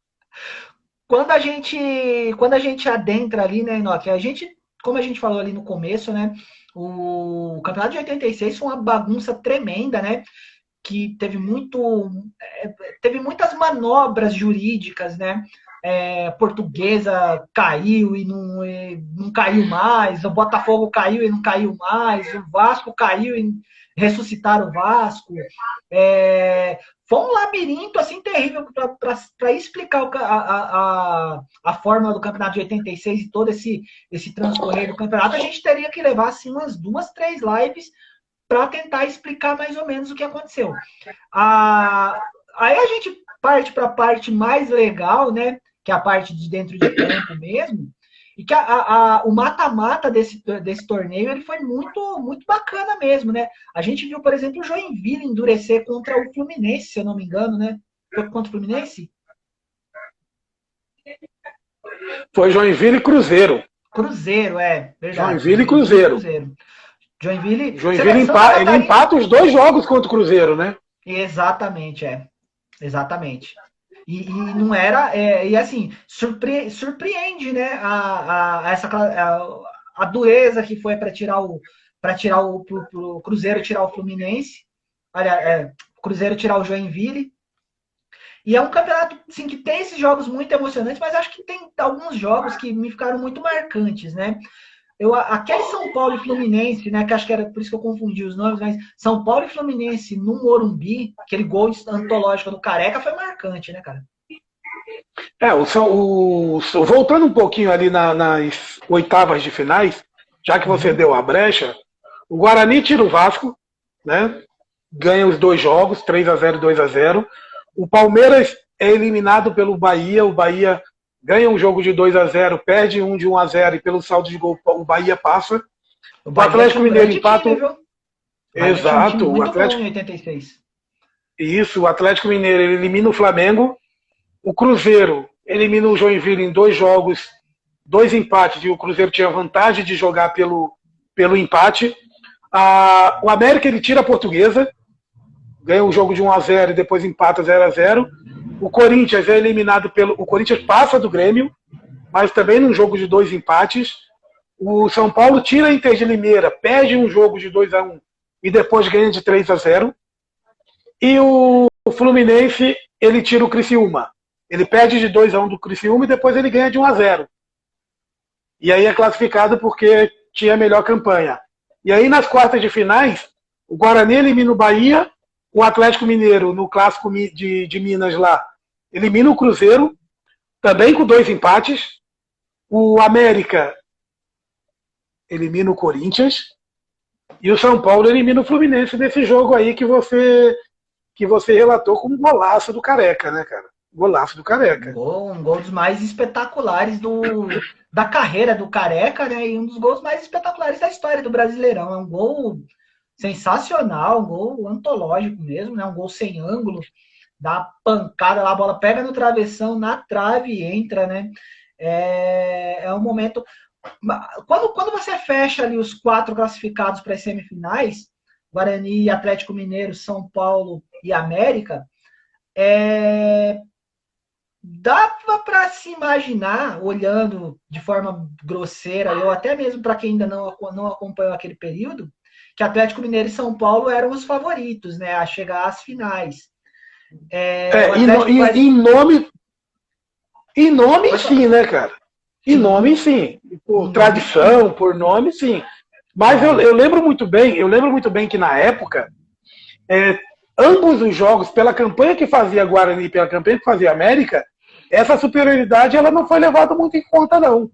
Quando a gente adentra ali, né, Enoque, como a gente falou ali no começo, né, o campeonato de 86 foi uma bagunça tremenda, né, que teve muitas manobras jurídicas, né, Portuguesa caiu e não caiu mais, o Botafogo caiu e não caiu mais, o Vasco caiu e ressuscitaram o Vasco. Foi um labirinto assim terrível para explicar a fórmula do campeonato de 86 e todo esse transcorrer do campeonato. A gente teria que levar assim, umas 2, 3 lives para tentar explicar mais ou menos o que aconteceu. Aí a gente parte para a parte mais legal, né? Que é a parte de dentro de campo mesmo. E que o mata-mata desse torneio ele foi muito, muito bacana mesmo, né? A gente viu, por exemplo, o Joinville endurecer contra o Fluminense, se eu não me engano, né? Foi contra o Fluminense? Foi Joinville e Cruzeiro. Cruzeiro, verdade. Joinville e Cruzeiro. Joinville ele empata os 2 jogos contra o Cruzeiro, né? Exatamente, Exatamente. E não era. E assim, surpreende, né? A dureza que foi para tirar pro Cruzeiro tirar o Fluminense. Olha, Cruzeiro tirar o Joinville. E é um campeonato assim, que tem esses jogos muito emocionantes, mas acho que tem alguns jogos que me ficaram muito marcantes, né? Aquele São Paulo e Fluminense, né? Que acho que era por isso que eu confundi os nomes, mas São Paulo e Fluminense no Morumbi, aquele gol antológico do Careca foi marcante, né, cara? Voltando um pouquinho ali nas oitavas de finais, já que você deu a brecha, o Guarani tira o Vasco, né? Ganha os 2 jogos, 3-0 e 2-0. O Palmeiras é eliminado pelo Bahia, o Bahia ganha um jogo de 2-0, perde um de 1-0 e pelo saldo de gol o Bahia passa. O Atlético Mineiro empata. Exato, o Atlético. 86. Isso, o Atlético Mineiro elimina o Flamengo. O Cruzeiro elimina o Joinville em 2 jogos, 2 empates, e o Cruzeiro tinha vantagem de jogar pelo empate. O América ele tira a Portuguesa, ganha um jogo de 1-0 e depois empata 0-0. O Corinthians é eliminado o Corinthians passa do Grêmio, mas também num jogo de 2 empates. O São Paulo tira a Inter de Limeira, perde um jogo de 2-1 e depois ganha de 3-0. E o Fluminense, ele tira o Criciúma. Ele perde de 2-1 do Criciúma e depois ele ganha de 1-0. E aí é classificado porque tinha a melhor campanha. E aí nas quartas de finais, o Guarani elimina o Bahia, o Atlético Mineiro, no clássico de Minas lá, elimina o Cruzeiro, também com 2 empates. O América elimina o Corinthians. E o São Paulo elimina o Fluminense nesse jogo aí que você relatou como um golaço do Careca, né, cara? Golaço do Careca. Um gol dos mais espetaculares da carreira do Careca, né? E um dos gols mais espetaculares da história do Brasileirão. É um gol sensacional, um gol antológico mesmo, né? Um gol sem ângulo, dá uma pancada lá, a bola pega no travessão, na trave e entra, né? É um momento. Quando você fecha ali os 4 classificados para as semifinais, Guarani, Atlético Mineiro, São Paulo e América, dava para se imaginar, olhando de forma grosseira, ou até mesmo para quem ainda não acompanhou aquele período, que Atlético Mineiro e São Paulo eram os favoritos, né, a chegar às finais. Em nome sim, né, cara? Em nome sim. Por tradição, por nome sim. Mas eu lembro muito bem que na época, ambos os jogos, pela campanha que fazia Guarani e pela campanha que fazia América, essa superioridade ela não foi levada muito em conta, não.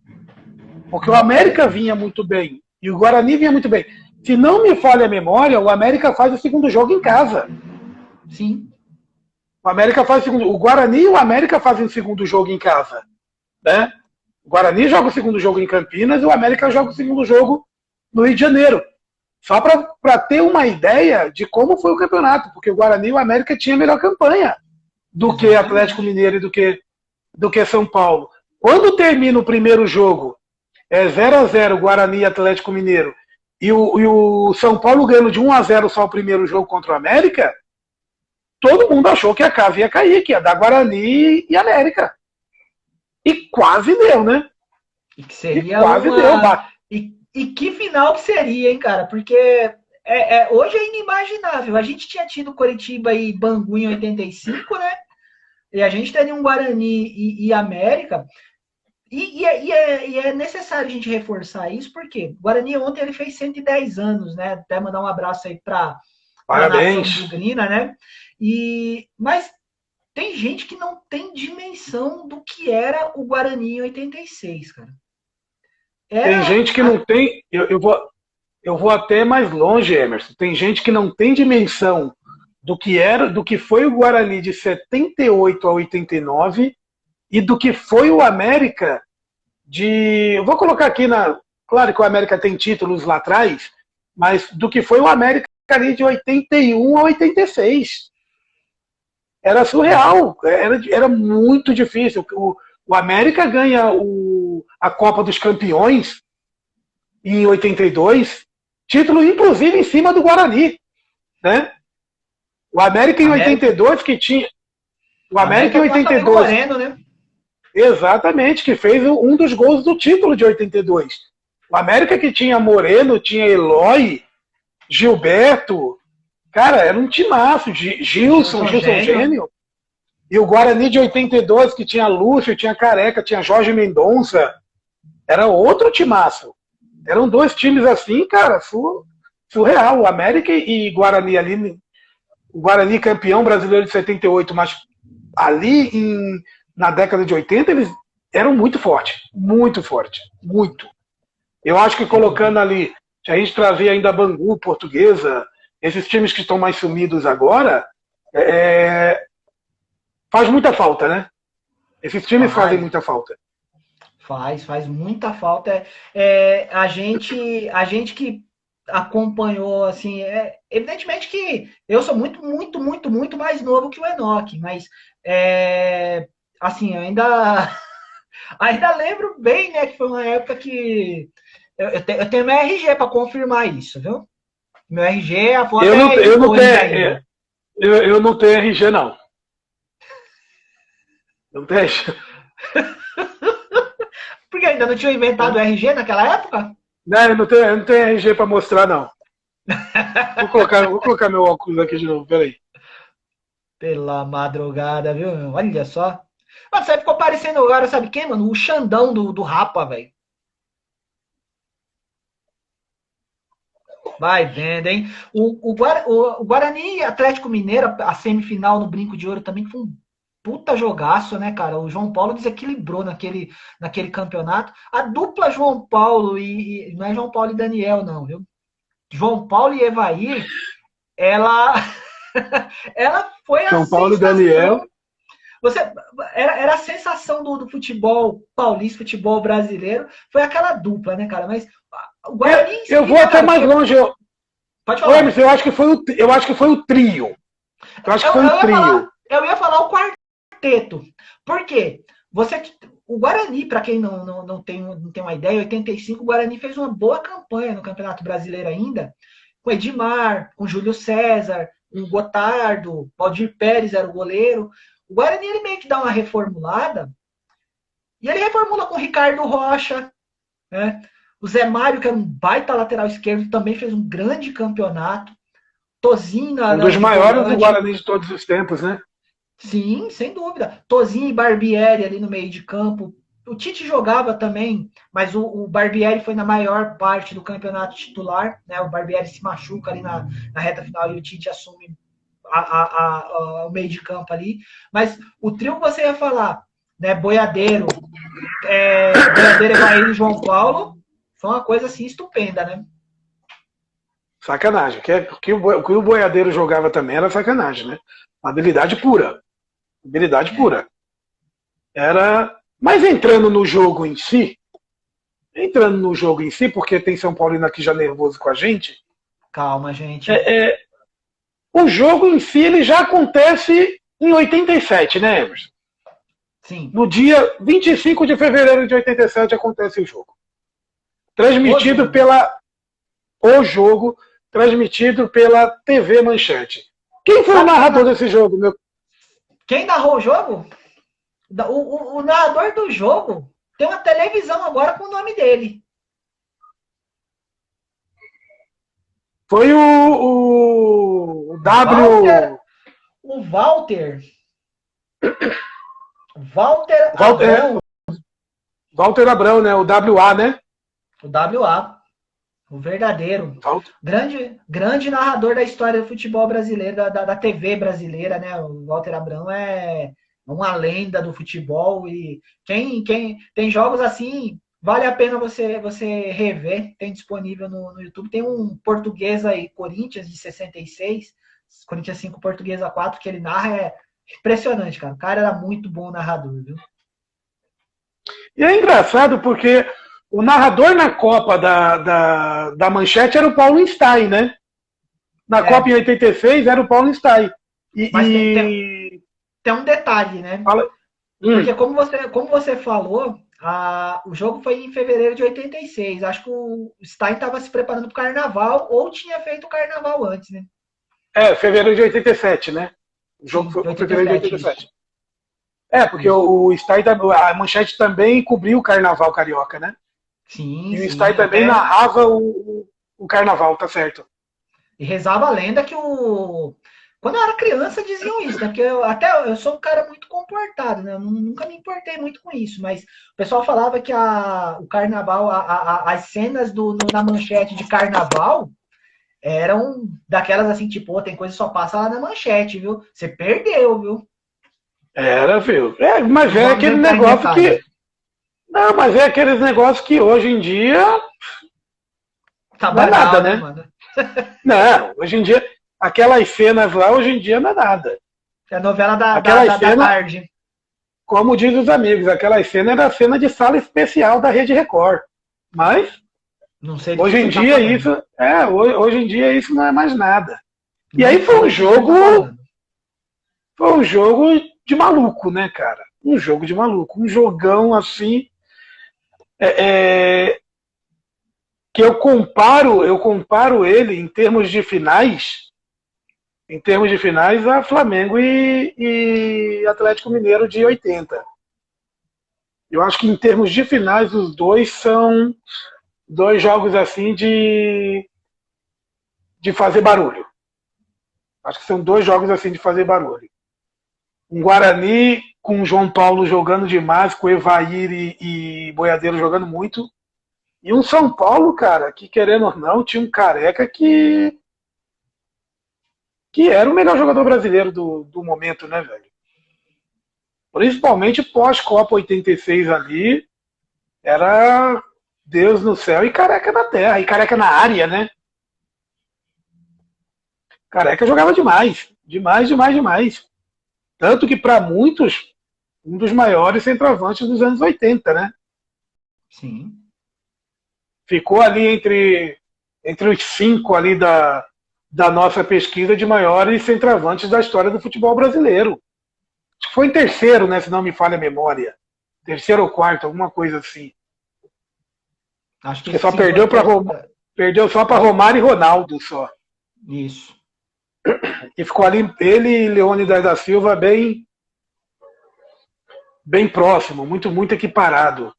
Porque o América vinha muito bem e o Guarani vinha muito bem. Se não me falha a memória, o América faz o segundo jogo em casa. Sim. O Guarani e o América fazem o segundo jogo em casa. Né? O Guarani joga o segundo jogo em Campinas e o América joga o segundo jogo no Rio de Janeiro. Só para ter uma ideia de como foi o campeonato, porque o Guarani e o América tinham melhor campanha do que Atlético Mineiro e do que São Paulo. Quando termina o primeiro jogo, 0-0 Guarani e Atlético Mineiro, e o São Paulo ganhando de 1-0 só o primeiro jogo contra o América, todo mundo achou que a casa ia cair, que ia dar Guarani e América. E quase deu, né? E que seria quase deu. E que final que seria, hein, cara? Porque hoje é inimaginável. A gente tinha tido Coritiba e Bangu em 85, né? E a gente teria um Guarani e América. E é necessário a gente reforçar isso, porque o Guarani ontem ele fez 110 anos, né? Até mandar um abraço aí para a nação bugrina, né? Mas tem gente que não tem dimensão do que era o Guarani em 86, cara. Tem gente que não tem. Eu vou até mais longe, Emerson. Tem gente que não tem dimensão do que foi o Guarani de 78 a 89 e do que foi o América de. Eu vou colocar aqui na. Claro que o América tem títulos lá atrás, mas do que foi o América ali de 81 a 86. Era surreal, era muito difícil. O América ganha a Copa dos Campeões em 82, título inclusive em cima do Guarani, né? O América em 82 que tinha, o América em 82, Moreno, né? Exatamente, que fez um dos gols do título de 82. O América que tinha Moreno, tinha Eloy, Gilberto, cara, era um timaço, Gilson Gênio. E o Guarani de 82, que tinha Lúcio, tinha Careca, tinha Jorge Mendonça, era outro timaço. Eram dois times assim, cara, surreal. O América e Guarani ali, o Guarani campeão brasileiro de 78, mas ali na década de 80 eles eram muito fortes, muito. Eu acho que colocando ali, se a gente trazer ainda Bangu, Portuguesa, esses times que estão mais sumidos agora, faz muita falta, né? Esses times fazem muita falta. Faz muita falta. A gente que acompanhou, assim, evidentemente que eu sou muito mais novo que o Enoque, mas assim, eu ainda lembro bem, né, que foi uma época que eu tenho meu RG para confirmar isso, viu? Meu RG, a foto eu não tenho RG, não. Não tem? Porque ainda não tinha inventado o RG naquela época? Não, eu não tenho RG para mostrar, não. Vou colocar meu óculos aqui de novo, peraí. Pela madrugada, viu? Olha só. Mas você ficou parecendo agora, sabe quem, mano? O Xandão do Rapa, velho. Vai vendo, hein? O Guarani e Atlético Mineiro, a semifinal no Brinco de Ouro também foi um puta jogaço, né, cara? O João Paulo desequilibrou naquele campeonato. A dupla João Paulo não é João Paulo e Daniel, não, viu? João Paulo e Evair, ela foi a João Paulo e Daniel. Era a sensação do futebol paulista, futebol brasileiro, foi aquela dupla, né, cara? Mas o Guarani... Eu vou até mais longe. Pode falar. Emerson, eu acho que foi o trio. Eu ia falar o quarteto. Por quê? O Guarani, para quem não tem uma ideia, em 85 o Guarani fez uma boa campanha no Campeonato Brasileiro ainda, com Edmar, com Júlio César, com Gotardo, Valdir Pérez era o goleiro. O Guarani ele meio que dá uma reformulada, e ele reformula com o Ricardo Rocha, né? O Zé Mário, que era um baita lateral esquerdo, também fez um grande campeonato. Tozinho... Um dos maiores do Guarani de todos os tempos, né? Sim, sem dúvida. Tozinho e Barbieri ali no meio de campo. O Tite jogava também, mas o Barbieri foi na maior parte do campeonato titular, né? O Barbieri se machuca ali na reta final e o Tite assume o meio de campo ali. Mas o trio que você ia falar, né? Boiadeiro, Evair e João Paulo, foi uma coisa assim estupenda, né? Sacanagem. O que o Boiadeiro jogava também era sacanagem, né? Habilidade pura. Mas entrando no jogo em si, porque tem São Paulino aqui já nervoso com a gente, Calma, gente. O jogo em si ele já acontece em 87, né, Emerson? Sim. No dia 25 de fevereiro de 87 acontece o jogo. Transmitido pela... O jogo, transmitido pela TV Manchete. Quem foi o narrador desse jogo, meu? Quem narrou o jogo? O narrador do jogo tem uma televisão agora com o nome dele. Foi o Walter. O Walter. Walter Abrão. Walter Abrão, né? O WA, né? O WA. O verdadeiro. Grande narrador da história do futebol brasileiro, da TV brasileira, né? O Walter Abrão é uma lenda do futebol. E quem tem jogos assim, vale a pena você rever. Tem disponível no YouTube. Tem um português aí, Corinthians, de 66. Corinthians 5, Portuguesa 4, que ele narra. É impressionante, cara. O cara era muito bom narrador, viu? E é engraçado porque o narrador na Copa da Manchete era o Paulo Stein, né? Na Copa em 86 era o Paulo Stein. Mas tem um detalhe, né? Porque como você falou, o jogo foi em fevereiro de 86. Acho que o Stein estava se preparando para o Carnaval ou tinha feito o Carnaval antes, né? Fevereiro de 87, né? O jogo foi em fevereiro de 87. Isso. Porque o Stein, a Manchete também cobriu o Carnaval carioca, né? Sim. E o Stein também narrava o Carnaval, tá certo. E rezava a lenda que quando eu era criança diziam isso, né? Porque eu sou um cara muito comportado, né? Eu nunca me importei muito com isso, mas o pessoal falava que o Carnaval, as cenas na Manchete de Carnaval eram daquelas assim, tipo, tem coisa que só passa lá na Manchete, viu? Você perdeu, viu? Viu? Mas é aquele negócio que... Não, mas é aqueles negócios que hoje em dia... Tá não é nada, né? Mano? Não, hoje em dia... Aquelas cenas lá, hoje em dia, não é nada. É a novela da tarde. Como diz os amigos, aquelas cenas era cena de sala especial da Rede Record. Mas... Não sei hoje em dia isso... hoje em dia isso não é mais nada. E aí foi um jogo... Foi um jogo de maluco, né, cara? Um jogo de maluco. Um jogão assim... que eu comparo ele em termos de finais a Flamengo e Atlético Mineiro de 80. Eu acho que em termos de finais os dois são dois jogos assim de fazer barulho. Acho que são dois jogos assim de fazer barulho. Um Guarani com o João Paulo jogando demais, com o Evair e Boiadeiro jogando muito. E um São Paulo, cara, que querendo ou não, tinha um Careca que era o melhor jogador brasileiro do momento, né, velho? Principalmente pós-Copa 86 ali, era Deus no céu e Careca na terra, e Careca na área, né? Careca jogava demais. Demais. Tanto que, para muitos, um dos maiores centroavantes dos anos 80, né? Sim. Ficou ali entre os 5 ali da nossa pesquisa de maiores centroavantes da história do futebol brasileiro. Acho que foi em terceiro, né? Se não me falha a memória. Terceiro ou quarto, alguma coisa assim. Acho que só perdeu só para Romário e Ronaldo só. Isso. E ficou ali ele e Leônidas da Silva bem próximo, muito equiparado.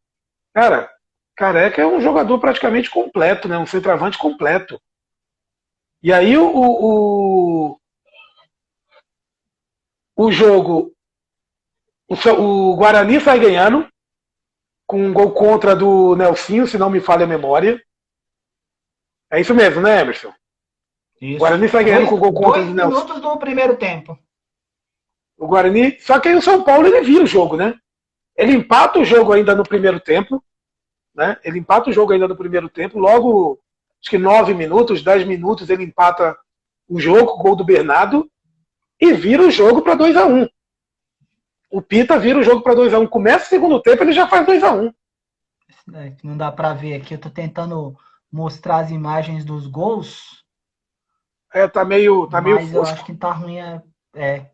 Cara, Careca é um jogador praticamente completo, né? Um centroavante completo. E aí o jogo, o Guarani sai ganhando com um gol contra do Nelsinho, se não me falha a memória. É isso mesmo, né, Emerson? Isso. O Guarani sai ganhando com o gol contra do Nelson. 2 minutos do primeiro tempo. O Guarani. Só que aí o São Paulo ele vira o jogo, né? Ele empata o jogo ainda no primeiro tempo. Né? Ele empata o jogo ainda no primeiro tempo. Logo, acho que 9 minutos, 10 minutos, ele empata o jogo, gol do Bernardo. E vira o jogo para 2-1. O Pita vira o jogo para 2-1. Começa o segundo tempo, ele já faz 2-1. Não dá para ver aqui. Eu tô tentando mostrar as imagens dos gols. Tá meio Mas eu acho fosco. que tá ruim,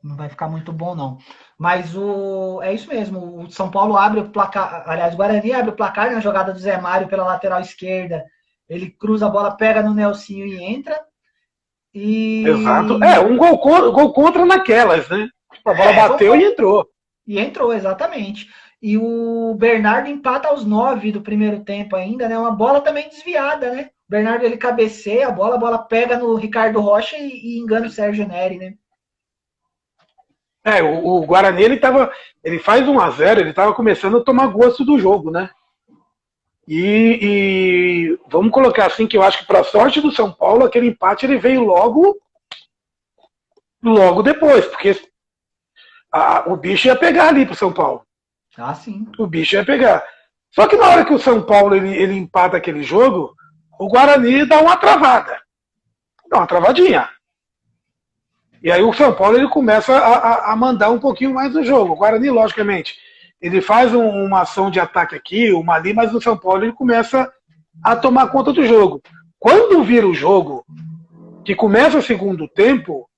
não vai ficar muito bom não. Mas é isso mesmo, o São Paulo abre o placar, aliás, o Guarani abre o placar na jogada do Zé Mário pela lateral esquerda. Ele cruza a bola, pega no Nelsinho e entra. Exato. E Gol contra naquelas, né? Tipo, a bola foi um bateu e gol. entrou. E entrou, exatamente. E o Bernardo empata aos 9 do primeiro tempo ainda, né? Uma bola também desviada, né? O Bernardo ele cabeceia a bola pega no Ricardo Rocha e engana o Sérgio Neri, né? O Guarani ele faz 1-0, ele tava começando a tomar gosto do jogo, né? E vamos colocar assim que eu acho que para sorte do São Paulo aquele empate ele veio logo depois, porque o bicho ia pegar ali pro São Paulo. Ah, sim. O bicho ia pegar. Só que na hora que o São Paulo ele empata aquele jogo, o Guarani dá uma travada. Dá uma travadinha. E aí o São Paulo ele começa a mandar um pouquinho mais no jogo. O Guarani, logicamente, ele faz uma ação de ataque aqui, uma ali, mas o São Paulo ele começa a tomar conta do jogo. Quando vira o jogo, que começa o segundo tempo,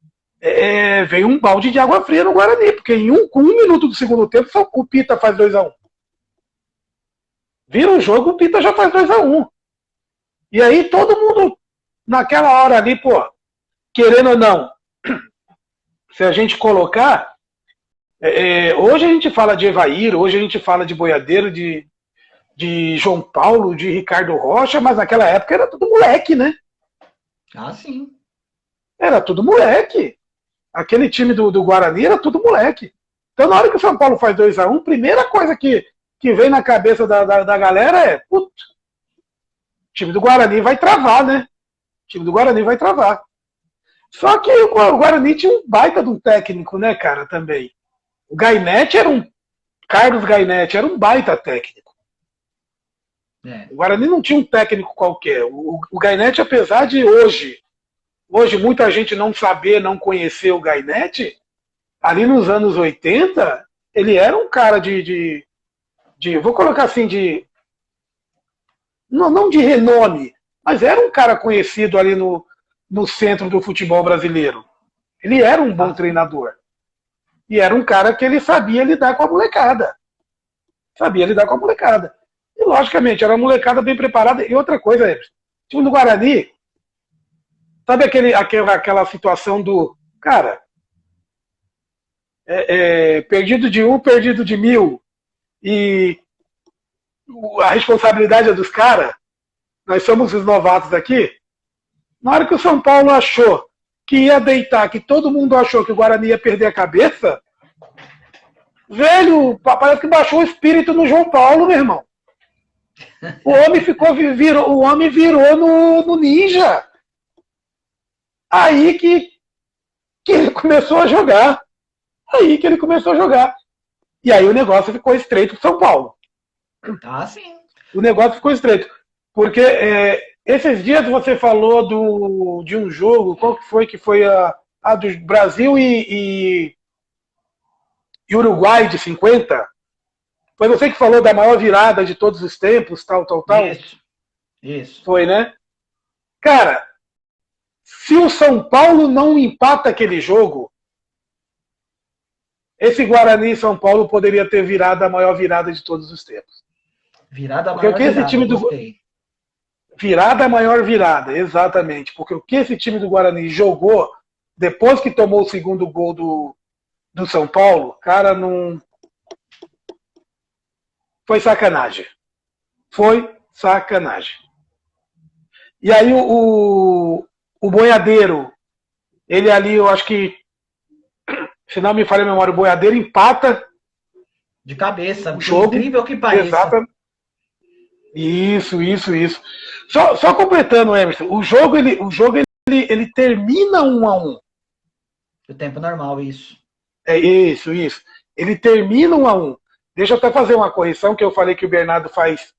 vem um balde de água fria no Guarani, porque com 1 minuto do segundo tempo o Pita faz 2-1. Vira o jogo, o Pita já faz 2-1. E aí todo mundo, naquela hora ali, pô, querendo ou não, se a gente colocar, hoje a gente fala de Evair, hoje a gente fala de Boiadeiro, de João Paulo, de Ricardo Rocha, mas naquela época era tudo moleque, né? Ah, sim. Era tudo moleque. Aquele time do Guarani era tudo moleque. Então, na hora que o São Paulo faz 2-1, primeira coisa que vem na cabeça da galera é: putz, o time do Guarani vai travar, né? O time do Guarani vai travar. Só que o Guarani tinha um baita de um técnico, né, cara, também. O Gainete Carlos Gainete era um baita técnico. É. O Guarani não tinha um técnico qualquer. O Gainete, apesar de hoje muita gente não saber, não conhecer o Gainete, ali nos anos 80, ele era um cara vou colocar assim, não de renome, mas era um cara conhecido ali no centro do futebol brasileiro. Ele era um bom treinador. E era um cara que ele sabia lidar com a molecada. Sabia lidar com a molecada. E, logicamente, era uma molecada bem preparada. E outra coisa, o time do Guarani, sabe aquela situação do, cara, perdido de 1, perdido de 1000, e a responsabilidade é dos caras, nós somos os novatos aqui. Na hora que o São Paulo achou que ia deitar, que todo mundo achou que o Guarani ia perder a cabeça, velho, parece que baixou o espírito no João Paulo, meu irmão. O homem virou no ninja. Aí que ele começou a jogar. E aí o negócio ficou estreito pro São Paulo. Ah, sim. O negócio ficou estreito. Porque esses dias você falou de um jogo, qual que foi? Que foi a do Brasil e Uruguai de 50. Foi você que falou da maior virada de todos os tempos, tal. Isso. Foi, né? Cara, se o São Paulo não empata aquele jogo, esse Guarani e São Paulo poderia ter virado a maior virada de todos os tempos. Virada a Porque maior o que esse virada, time do gostei. Virada a maior virada, exatamente. Porque o que esse time do Guarani jogou depois que tomou o segundo gol do São Paulo, cara, não. Foi sacanagem. Foi sacanagem. E aí o Boiadeiro, ele ali, eu acho que, se não me falha a memória, o Boiadeiro empata. De cabeça, o jogo. Incrível que pareça. Exatamente. Isso. Só completando, Emerson, o jogo ele termina 1-1. O tempo normal, isso. Isso. Ele termina 1-1. Deixa eu até fazer uma correção, que eu falei que o Bernardo faz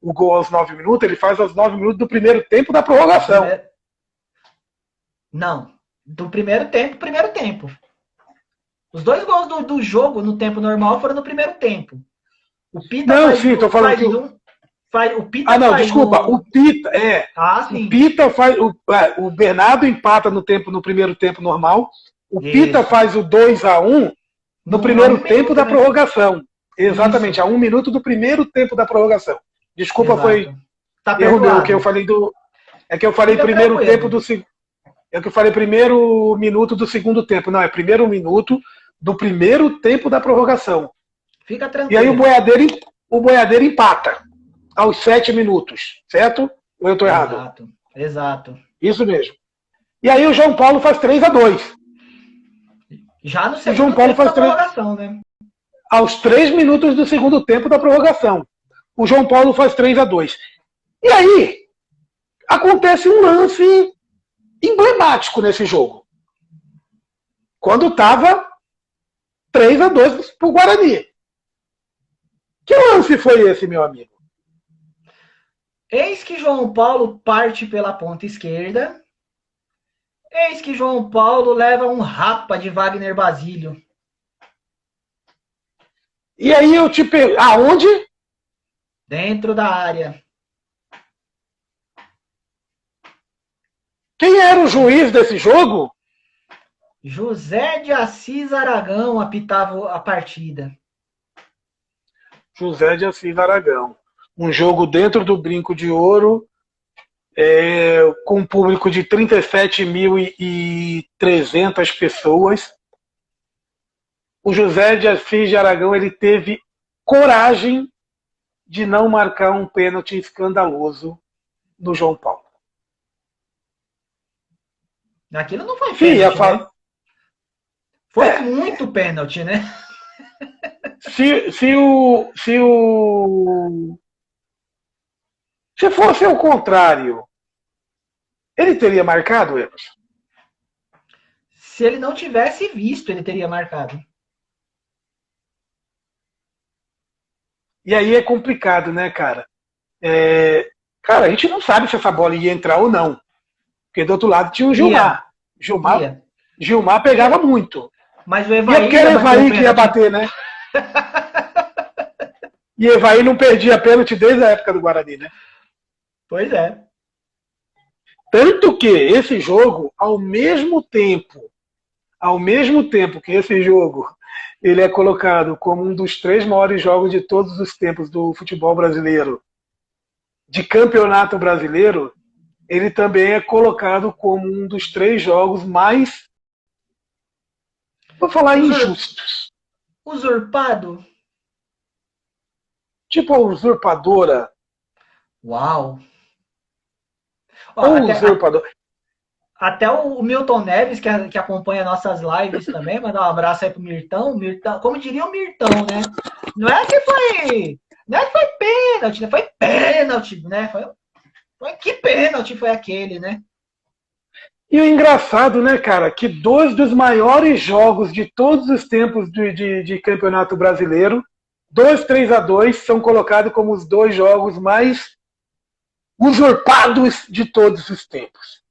o gol aos 9 minutos, ele faz aos 9 minutos do primeiro tempo da prorrogação. Não, do primeiro tempo. Os 2 gols do jogo no tempo normal foram no primeiro tempo. O Pita O Pita não, faz desculpa. O Pita, sim. O Pita faz. O Bernardo empata no primeiro tempo normal. O Isso. Pita faz o 2-1 no primeiro tempo da prorrogação. Exatamente, Isso. a 1 minuto do primeiro tempo da prorrogação. Desculpa, Exato. foi Tá erro meu, perdoado. que eu falei do. É que eu falei Fica primeiro tranquilo. tempo do segundo. É que eu falei primeiro minuto do segundo tempo. Não, é primeiro minuto do primeiro tempo da prorrogação. Fica tranquilo. E aí o Boiadeiro empata aos 7 minutos, certo? Ou eu estou errado? Exato. Isso mesmo. E aí o João Paulo faz 3-2. Já no segundo tempo da prorrogação, né? Aos 3 minutos do segundo tempo da prorrogação. O João Paulo faz 3-2. E aí, acontece um lance emblemático nesse jogo. Quando estava 3-2 para o Guarani. Que lance foi esse, meu amigo? Eis que João Paulo parte pela ponta esquerda. Eis que João Paulo leva um rapa de Wagner Basílio. E aí eu te pergunto, aonde? Dentro da área. Quem era o juiz desse jogo? José de Assis Aragão apitava a partida. José de Assis Aragão. Um jogo dentro do Brinco de Ouro, com um público de 37.300 pessoas. O José de Assis de Aragão, ele teve coragem de não marcar um pênalti escandaloso no João Paulo. Aquilo não foi pênalti, né? Foi muito pênalti, né? Se fosse o contrário, ele teria marcado, Emerson? Se ele não tivesse visto, ele teria marcado. E aí é complicado, né, cara? Cara, a gente não sabe se essa bola ia entrar ou não. Porque do outro lado tinha o Gilmar. Gilmar pegava muito. Mas o Evaí. E porque era Evaí que ia bater, né? E Evaí não perdia pênalti desde a época do Guarani, né? Pois é. Tanto que esse jogo, ao mesmo tempo que esse jogo ele é colocado como um dos 3 maiores jogos de todos os tempos do futebol brasileiro, de campeonato brasileiro, ele também é colocado como um dos 3 jogos mais, vou falar, injustos. Usurpado? Tipo a usurpadora. Uau! Usurpador. Até o Milton Neves, que acompanha nossas lives também, mandar um abraço aí pro Mirtão. Como diria o Mirtão, né? Não é que foi pênalti, né? Foi pênalti, né? Que pênalti foi aquele, né? E o engraçado, né, cara, que 2 dos maiores jogos de todos os tempos de campeonato brasileiro, 3-2, são colocados como os 2 jogos mais usurpados de todos os tempos.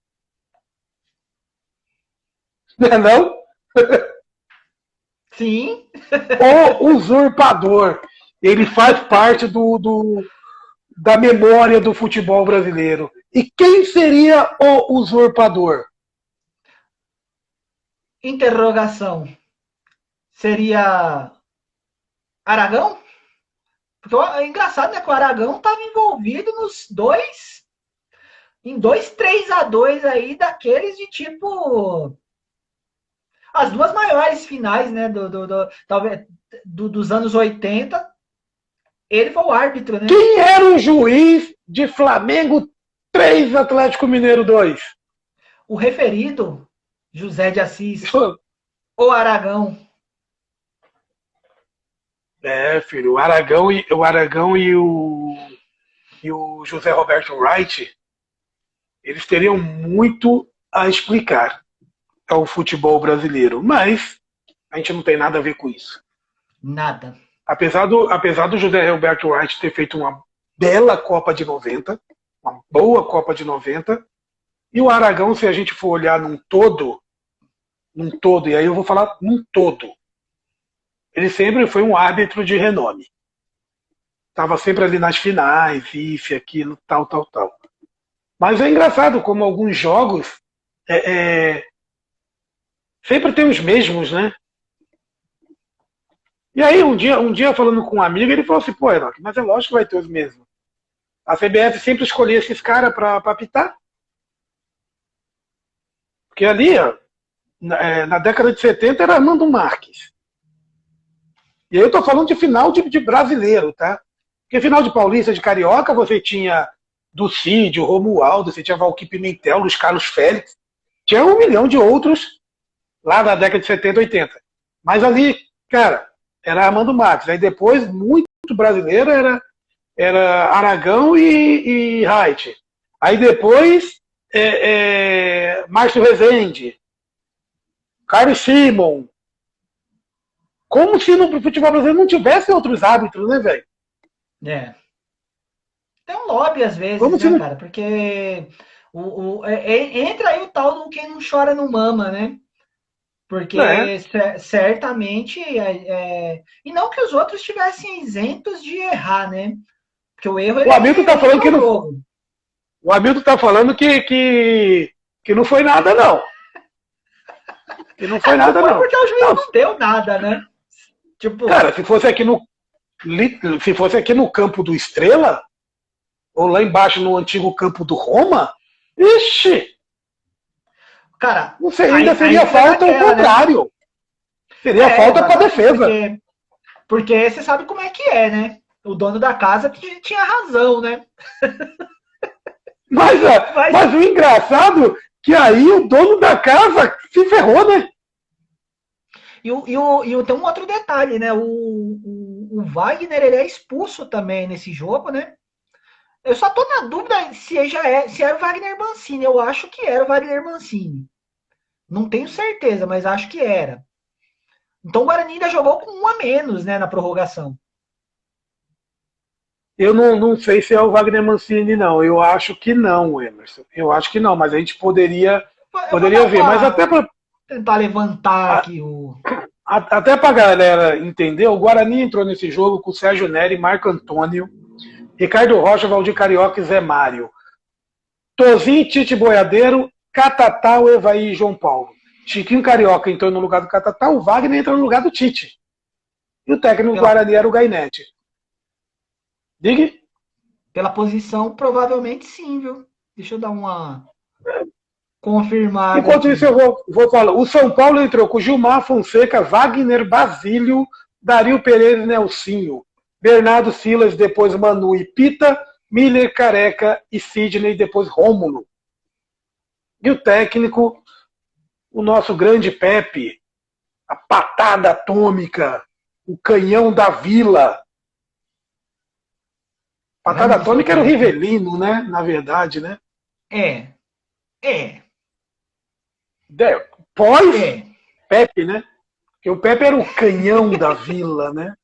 Não é não? Sim. O usurpador. Ele faz parte da memória do futebol brasileiro. E quem seria o usurpador? Interrogação. Seria Aragão? Porque é engraçado, né? Que o Aragão estava envolvido em 3-2 aí, daqueles de tipo. As 2 maiores finais, né? Talvez dos anos 80. Ele foi o árbitro, né? Quem era o juiz de Flamengo 3, Atlético Mineiro 2? O referido, José de Assis. O Aragão. Filho, o Aragão e o José Roberto Wright, eles teriam muito a explicar ao futebol brasileiro, mas a gente não tem nada a ver com isso. Nada. Apesar do José Roberto Wright ter feito uma bela Copa de 90, uma boa Copa de 90, e o Aragão, se a gente for olhar num todo, e aí eu vou falar num todo, ele sempre foi um árbitro de renome. Tava sempre ali nas finais, isso, aquilo, tal, tal, tal. Mas é engraçado como alguns jogos sempre tem os mesmos, né? E aí, um dia falando com um amigo, ele falou assim, pô, Enoque, mas é lógico que vai ter os mesmos. A CBF sempre escolhia esses caras pra apitar. Porque ali, ó, na década de 70 era Armando Marques. E aí eu tô falando de final de brasileiro, tá? Porque final de Paulista, de Carioca, você tinha Ducídio, Romualdo, você tinha Valquí Pimentel, Luiz Carlos Félix. Tinha 1 milhão de outros lá na década de 70, 80. Mas ali, cara, era Armando Marques. Aí depois, muito brasileiro, era Aragão e Reit. Aí depois, Márcio Rezende, Carlos Simon. Como se no futebol brasileiro não tivesse outros árbitros, né, velho? É. Tem um lobby às vezes, Como se né, não... cara? Porque entra aí o tal do quem não chora não mama, né? É. Porque certamente. E não que os outros estivessem isentos de errar, né? Porque o erro O Hamilton tá falando é que o não. jogo. O Hamilton tá falando que não foi nada, não. Que não foi Não nada, foi não. porque o juiz Não, não deu nada, né? Tipo, cara, se fosse aqui no campo do Estrela, ou lá embaixo no antigo campo do Roma, ixi, cara, não sei, ainda aí seria fica falta ao naquela, né? contrário. Seria falta para Exatamente, defesa. porque você sabe como é que é, né? O dono da casa tinha razão, né? Mas, Mas mas o engraçado é que aí o dono da casa se ferrou, né? tem um outro detalhe, né? O Wagner ele é expulso também nesse jogo, né? Eu só tô na dúvida se era o Wagner Mancini. Eu acho que era o Wagner Mancini. Não tenho certeza, mas acho que era. Então o Guarani ainda jogou com um a menos, né, na prorrogação. Eu não sei se é o Wagner Mancini, não. Eu acho que não, Emerson. Eu acho que não, mas a gente poderia, Eu vou ver. Mas tentar levantar aqui o. até para a galera entender, o Guarani entrou nesse jogo com o Sérgio Neri, Marco Antônio, Ricardo Rocha, Valdir Carioca e Zé Mário. Tozinho, Tite Boiadeiro, Catatal, Evaí e João Paulo. Chiquinho Carioca entrou no lugar do Catatal, o Wagner entrou no lugar do Tite. E o técnico do Guarani era o Gainete. Diga? Pela posição, provavelmente sim, viu? Deixa eu dar uma confirmada. Enquanto aqui. isso, eu vou falar. O São Paulo entrou com Gilmar Fonseca, Wagner Basílio, Dario Pereira e Nelsinho. Bernardo Silas, depois Manu e Pita, Miller, Careca e Sidney, depois Rômulo. E o técnico, o nosso grande Pepe, a patada atômica, o canhão da vila. Patada atômica era o Rivelino, né? Na verdade, né? É. Pepe, né? Porque o Pepe era o canhão da vila, né?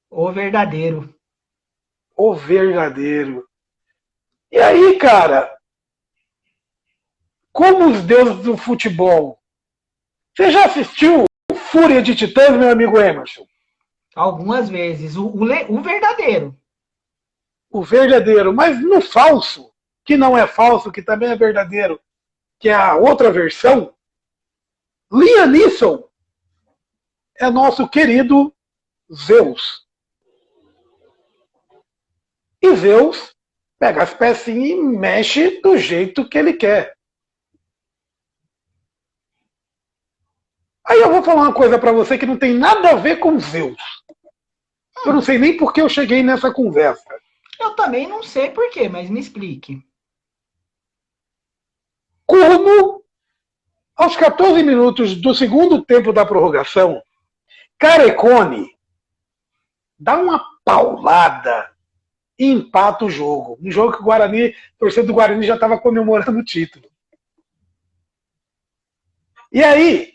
O verdadeiro. O verdadeiro. E aí, cara, como os deuses do futebol. Você já assistiu Fúria de Titãs, meu amigo Emerson? Algumas vezes. O verdadeiro. O verdadeiro, mas no falso, que não é falso, que também é verdadeiro, que é a outra versão, Liam Neeson é nosso querido Zeus. E Zeus pega as pecinhas e mexe do jeito que ele quer. Aí eu vou falar uma coisa para você que não tem nada a ver com Zeus. Eu não sei nem por que eu cheguei nessa conversa. Eu também não sei porquê, mas me explique. Como, aos 14 minutos do segundo tempo da prorrogação, Carecone dá uma paulada e empata o jogo. Um jogo que o Guarani, a torcida do Guarani já estava comemorando o título. E aí,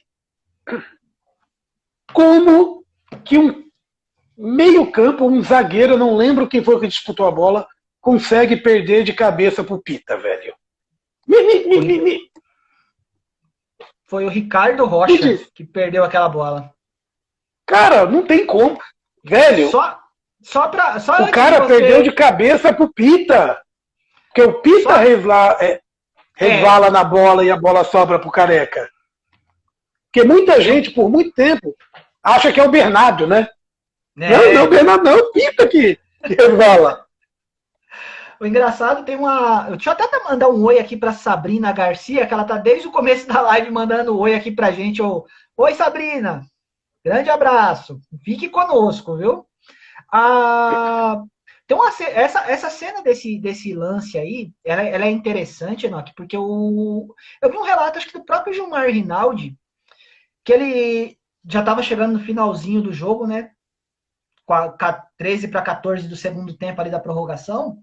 como que um meio-campo, um zagueiro, não lembro quem foi que disputou a bola, consegue perder de cabeça pro Pita, velho? Foi o Ricardo Rocha que perdeu aquela bola. Cara, não tem como. Velho, Só O antes de cara perdeu de você. cabeça pro Pita. Porque o Pita Só, é, resvala na bola e a bola sobra pro Careca. Porque muita não, gente, por muito tempo, acha que é o Bernardo, né? Não, não, o é, Bernardo não, é o Pita que resvala. o engraçado tem uma. Deixa eu até mandar um oi aqui para Sabrina Garcia, que ela tá desde o começo da live mandando um oi aqui pra gente. Oi, Sabrina! Grande abraço. Fique conosco, viu? Ah, tem essa cena desse lance aí, ela é interessante, Enoque, porque eu vi um relato, acho que do próprio Gilmar Rinaldi, que ele já estava chegando no finalzinho do jogo, né? 13 para 14 do segundo tempo ali da prorrogação.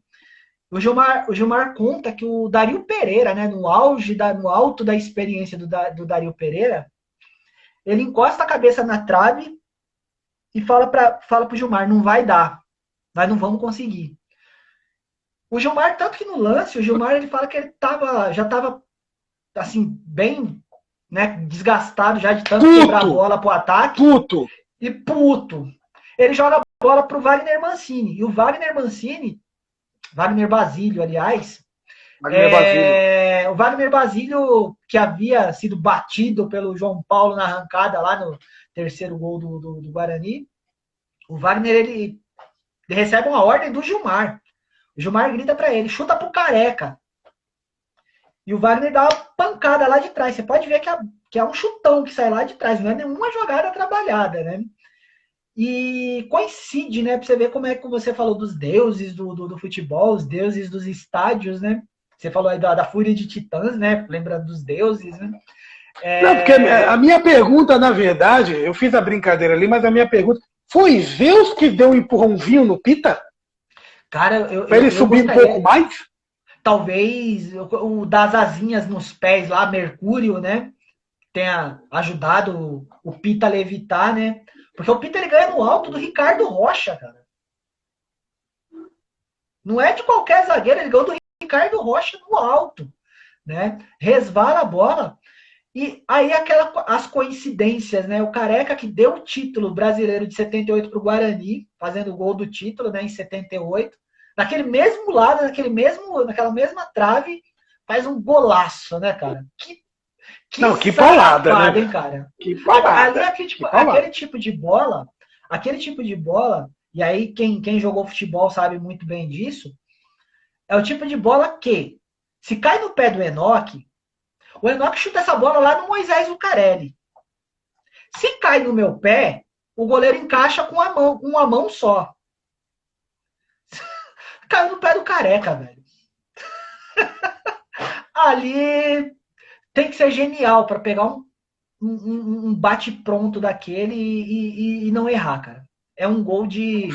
O Gilmar conta que o Dario Pereira, né, no alto da experiência do Dario Pereira, ele encosta a cabeça na trave e fala pro Gilmar, não vai dar, nós não vamos conseguir. O Gilmar, tanto que no lance, o Gilmar ele fala que ele já estava assim, bem, né, desgastado já de tanto quebrar a Puto, bola pro ataque puto. e puto. Ele joga a bola pro Wagner Mancini. E o Wagner Basílio, aliás, Wagner Basílio. o Wagner Basílio, que havia sido batido pelo João Paulo na arrancada lá no terceiro gol do Guarani, o Wagner ele recebe uma ordem do Gilmar. O Gilmar grita para ele, chuta pro Careca. E o Wagner dá uma pancada lá de trás. Você pode ver que é um chutão que sai lá de trás, não é nenhuma jogada trabalhada, né? E coincide, né? Pra você ver como é que você falou dos deuses do futebol, os deuses dos estádios, né? Você falou aí da Fúria de Titãs, né? Lembrando dos deuses, né? Não, porque a minha pergunta, na verdade, eu fiz a brincadeira ali, mas a minha pergunta foi Zeus que deu um empurrãozinho no Pita? Cara, Para ele eu subir um pouco gostaria, mais? talvez, o das asinhas nos pés lá, Mercúrio, né? Tenha ajudado o Pita a levitar, né? Porque o Pita ele ganha no alto do Ricardo Rocha, cara. Não é de qualquer zagueiro, ele ganhou do Ricardo Rocha no alto, né? Resvala a bola. E aí as coincidências, né? O Careca que deu o título brasileiro de 78 para o Guarani, fazendo o gol do título, né, em 78. Naquele mesmo lado, naquela mesma trave, faz um golaço, né, cara? Que Não, que paulada, né, safado, hein, velho? cara? Que Ali paulada. Que aquele paulada. tipo de bola, e aí quem jogou futebol sabe muito bem disso, é o tipo de bola que, se cai no pé do Enoque, o Enoque chuta essa bola lá no Moisés Lucarelli. Se cai no meu pé, o goleiro encaixa com uma mão só. Caiu no pé do Careca, velho. Ali tem que ser genial para pegar um bate-pronto daquele e não errar, cara. É um gol de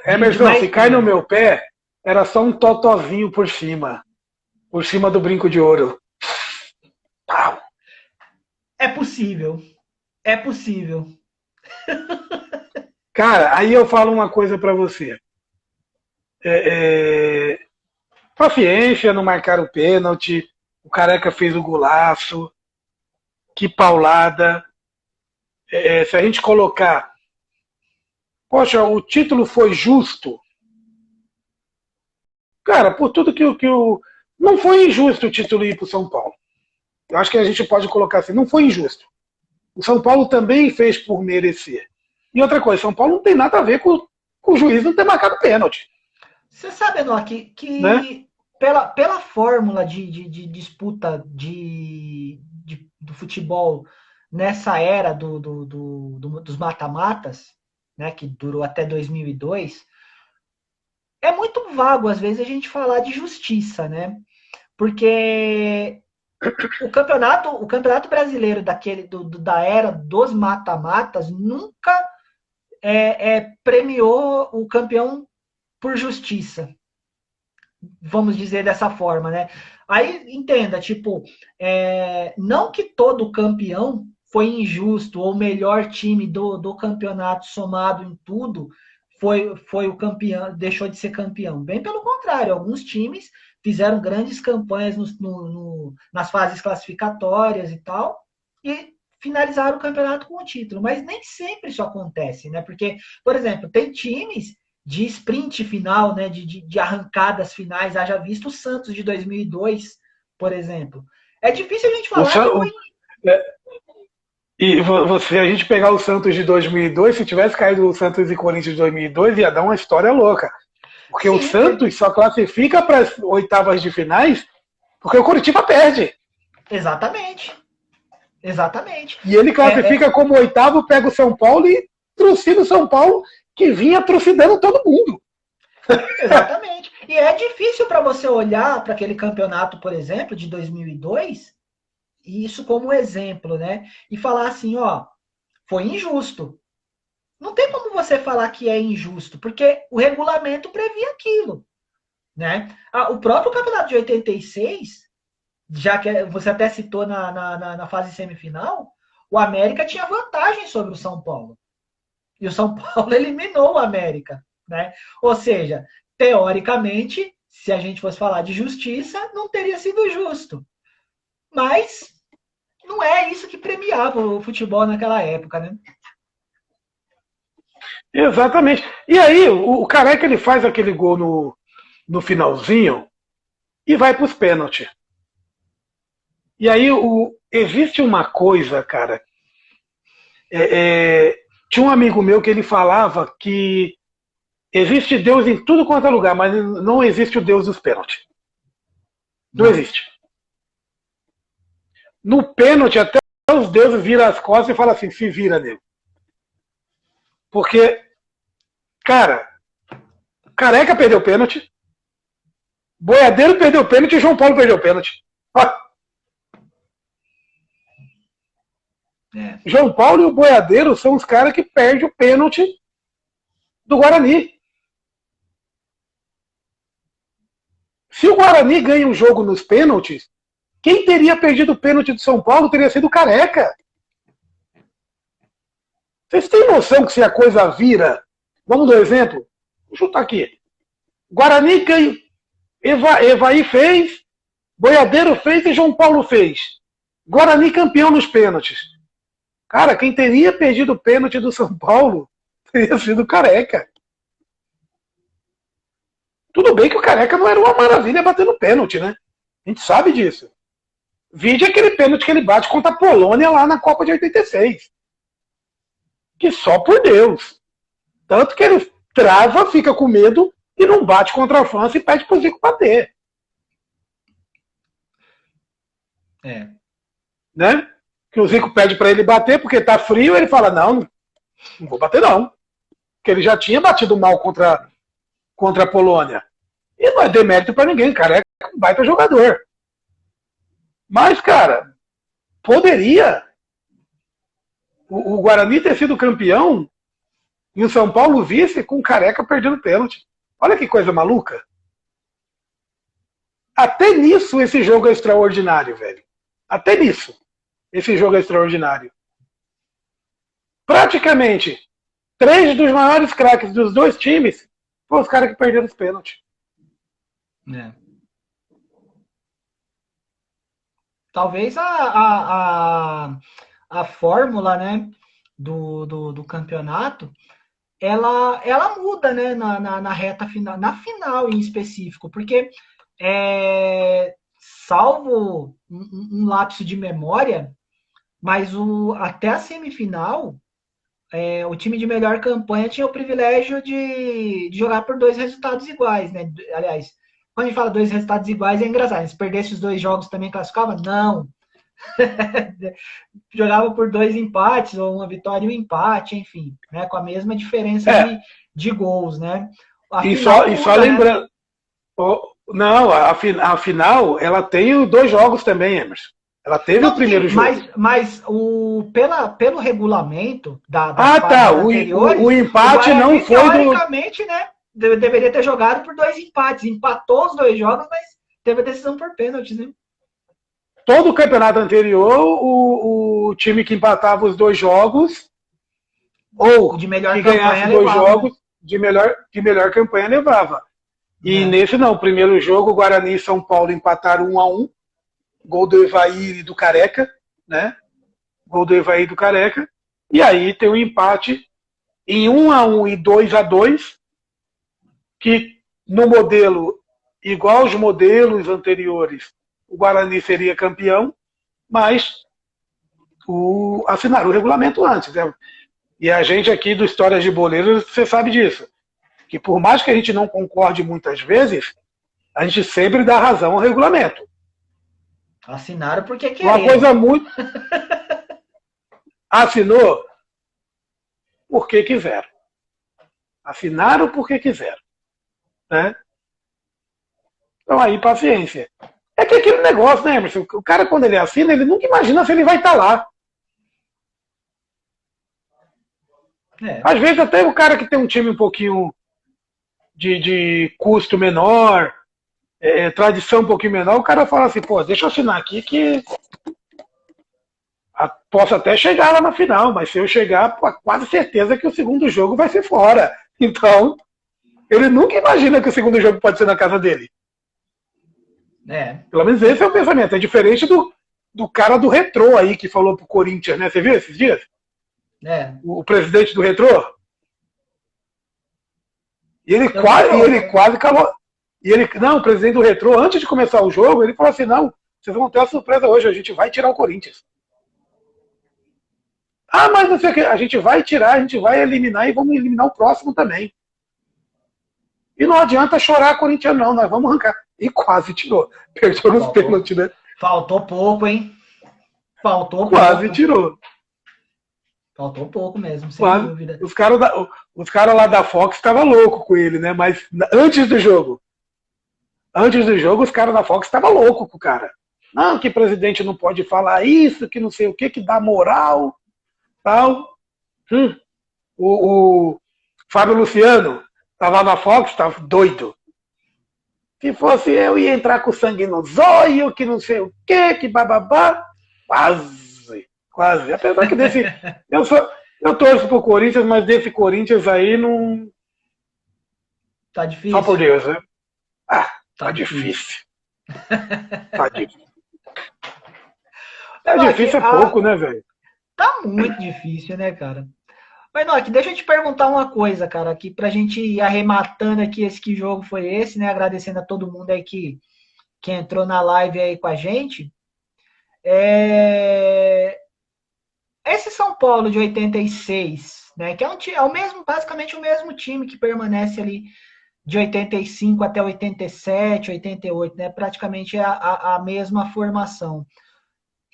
Emerson, se cai no maestria. meu pé, era só um totozinho por cima. Por cima do brinco de ouro. Pau. É possível. É possível. Cara, aí eu falo uma coisa pra você. É, paciência, não marcaram o pênalti. O Careca fez o golaço. Que paulada. Se a gente colocar. Poxa, o título foi justo. Cara, por tudo que o. Não foi injusto o título ir para o São Paulo. Eu acho que a gente pode colocar assim, não foi injusto. O São Paulo também fez por merecer. E outra coisa, São Paulo não tem nada a ver com o juiz não ter marcado pênalti. Você sabe, Enoque, Né? que pela fórmula de disputa do futebol nessa era dos mata-matas, né, que durou até 2002, é muito vago às vezes a gente falar de justiça, né? Porque o campeonato brasileiro da era dos mata-matas nunca premiou o campeão por justiça, vamos dizer dessa forma, né? Aí entenda, tipo, não que todo campeão foi injusto ou o melhor time do campeonato somado em tudo foi o campeão, deixou de ser campeão. Bem pelo contrário, alguns times fizeram grandes campanhas nas fases classificatórias e tal, e finalizaram o campeonato com o título. Mas nem sempre isso acontece, né? Porque, por exemplo, tem times de sprint final, né, de arrancadas finais, haja visto o Santos de 2002, por exemplo. É difícil a gente O, falar que foi. se a gente pegar o Santos de 2002, se tivesse caído o Santos e Corinthians de 2002, ia dar uma história louca. Porque o Sim, Santos só classifica para as oitavas de finais porque o Coritiba perde. exatamente. Exatamente. E ele classifica como oitavo, pega o São Paulo e trucida o São Paulo, que vinha trucidando todo mundo. Exatamente. E é difícil para você olhar para aquele campeonato, por exemplo, de 2002, e isso como exemplo, né? E falar assim, ó, foi injusto. Não tem como você falar que é injusto, porque o regulamento previa aquilo, né? O próprio campeonato de 86, já que você até citou na fase semifinal, o América tinha vantagem sobre o São Paulo. E o São Paulo eliminou o América, né? Ou seja, teoricamente, se a gente fosse falar de justiça, não teria sido justo. Mas não é isso que premiava o futebol naquela época, né? Exatamente. E aí, o Careca ele faz aquele gol no finalzinho e vai para os pênaltis. E aí, existe uma coisa, cara. Tinha um amigo meu que ele falava que existe Deus em tudo quanto é lugar, mas não existe o Deus dos pênaltis. Não existe. No pênalti, até os deuses viram as costas e falam assim, se vira, nego. Porque, cara, Careca perdeu o pênalti, Boiadeiro perdeu o pênalti e João Paulo perdeu o pênalti. João Paulo e o Boiadeiro são os caras que perdem o pênalti do Guarani. Se o Guarani ganha um jogo nos pênaltis, quem teria perdido o pênalti do São Paulo teria sido o Careca. Vocês têm noção que se a coisa vira... Vamos dar um exemplo? Vou chutar aqui. Guarani ganha... Evaí fez, Boiadeiro fez e João Paulo fez. Guarani campeão nos pênaltis. Cara, quem teria perdido o pênalti do São Paulo teria sido o Careca. Tudo bem que o Careca não era uma maravilha batendo pênalti, né? A gente sabe disso. Vide aquele pênalti que ele bate contra a Polônia lá na Copa de 86. Que só por Deus. Tanto que ele trava, fica com medo e não bate contra a França e pede pro Zico bater. Né? Que o Zico pede para ele bater porque tá frio, ele fala, não vou bater não. Porque ele já tinha batido mal contra a Polônia. E não é demérito para ninguém, cara, é um baita jogador. Mas, cara, poderia o Guarani ter sido campeão e o São Paulo vice com o Careca perdendo pênalti. Olha que coisa maluca. Até nisso esse jogo é extraordinário, velho. Até nisso esse jogo é extraordinário. Praticamente, 3 dos maiores craques dos dois times foram os caras que perderam os pênaltis. Talvez a fórmula, né, do campeonato, ela muda, né, na reta final, na final em específico, porque salvo um lapso de memória, mas até a semifinal, o time de melhor campanha tinha o privilégio de jogar por 2 resultados iguais, né? Aliás, quando a gente fala 2 resultados iguais é engraçado. Se perdesse os 2 jogos também classificava? Não. Jogava por 2 empates, ou uma vitória e um empate, enfim, né? Com a mesma diferença de gols, né? E só lembrando, não, a final ela tem 2 jogos também, Emerson. Ela teve o primeiro jogo. Mas pelo regulamento das anteriores, o empate o não foi teoricamente, né? Deveria ter jogado por 2 empates. Empatou os 2 jogos, mas teve a decisão por pênaltis, né? Todo o campeonato anterior, o time que empatava os 2 jogos, ou de melhor que ganhasse 2 jogos, de melhor campanha levava. E nesse não, o primeiro jogo, Guarani e São Paulo empataram 1-1, gol do Evaí e do Careca, né? Gol do Evaí e do Careca. E aí tem um empate em 1-1 e 2-2, que no modelo igual aos modelos anteriores, o Guarani seria campeão, mas assinaram o regulamento antes. Né? E a gente aqui do Histórias de Boleiros, você sabe disso. Que por mais que a gente não concorde muitas vezes, a gente sempre dá razão ao regulamento. Assinaram porque queriam. Uma coisa muito... Assinou porque quiseram. Assinaram porque quiseram. Né? Então aí, paciência. É que aquele negócio, né, Emerson? O cara, quando ele assina, ele nunca imagina se ele vai estar lá. Às vezes até o cara que tem um time um pouquinho de custo menor, tradição um pouquinho menor, o cara fala assim, pô, deixa eu assinar aqui que posso até chegar lá na final, mas se eu chegar, pô, quase certeza que o segundo jogo vai ser fora. Então, ele nunca imagina que o segundo jogo pode ser na casa dele. Pelo menos esse é o pensamento. É diferente do cara do Retrô aí, que falou pro Corinthians, né? Você viu esses dias? O presidente do Retrô? E ele quase calou. Não, o presidente do Retrô, antes de começar o jogo, ele falou assim, não, vocês vão ter uma surpresa hoje, a gente vai tirar o Corinthians. Ah, mas não sei o que, a gente vai tirar, a gente vai eliminar e vamos eliminar o próximo também. E não adianta chorar Corinthians não, nós vamos arrancar. E quase tirou. Perdeu nos pênaltis, né? Faltou pouco, hein? Faltou pouco. Quase tirou. Faltou pouco mesmo, sem dúvida. Os caras lá da Fox estavam loucos com ele, né? Mas antes do jogo, os caras da Fox estavam loucos com o cara. Não, que presidente não pode falar isso, que não sei o que dá moral, tal. O Fábio Luciano estava na Fox, estava doido. Se fosse eu, ia entrar com sangue no zóio, que não sei o que bababá. Quase. Apesar que desse... Eu torço pro Corinthians, mas desse Corinthians aí não... Tá difícil. Só por Deus, né? Tá difícil. Tá difícil. Tá difícil é pouco, né, velho? Tá muito difícil, né, cara? Mas, Nock, deixa eu te perguntar uma coisa, cara, aqui pra gente ir arrematando aqui que jogo foi esse, né? Agradecendo a todo mundo aí que entrou na live aí com a gente. Esse São Paulo de 86, né? Que é o mesmo, basicamente o mesmo time que permanece ali de 85 até 87, 88, né? Praticamente a mesma formação.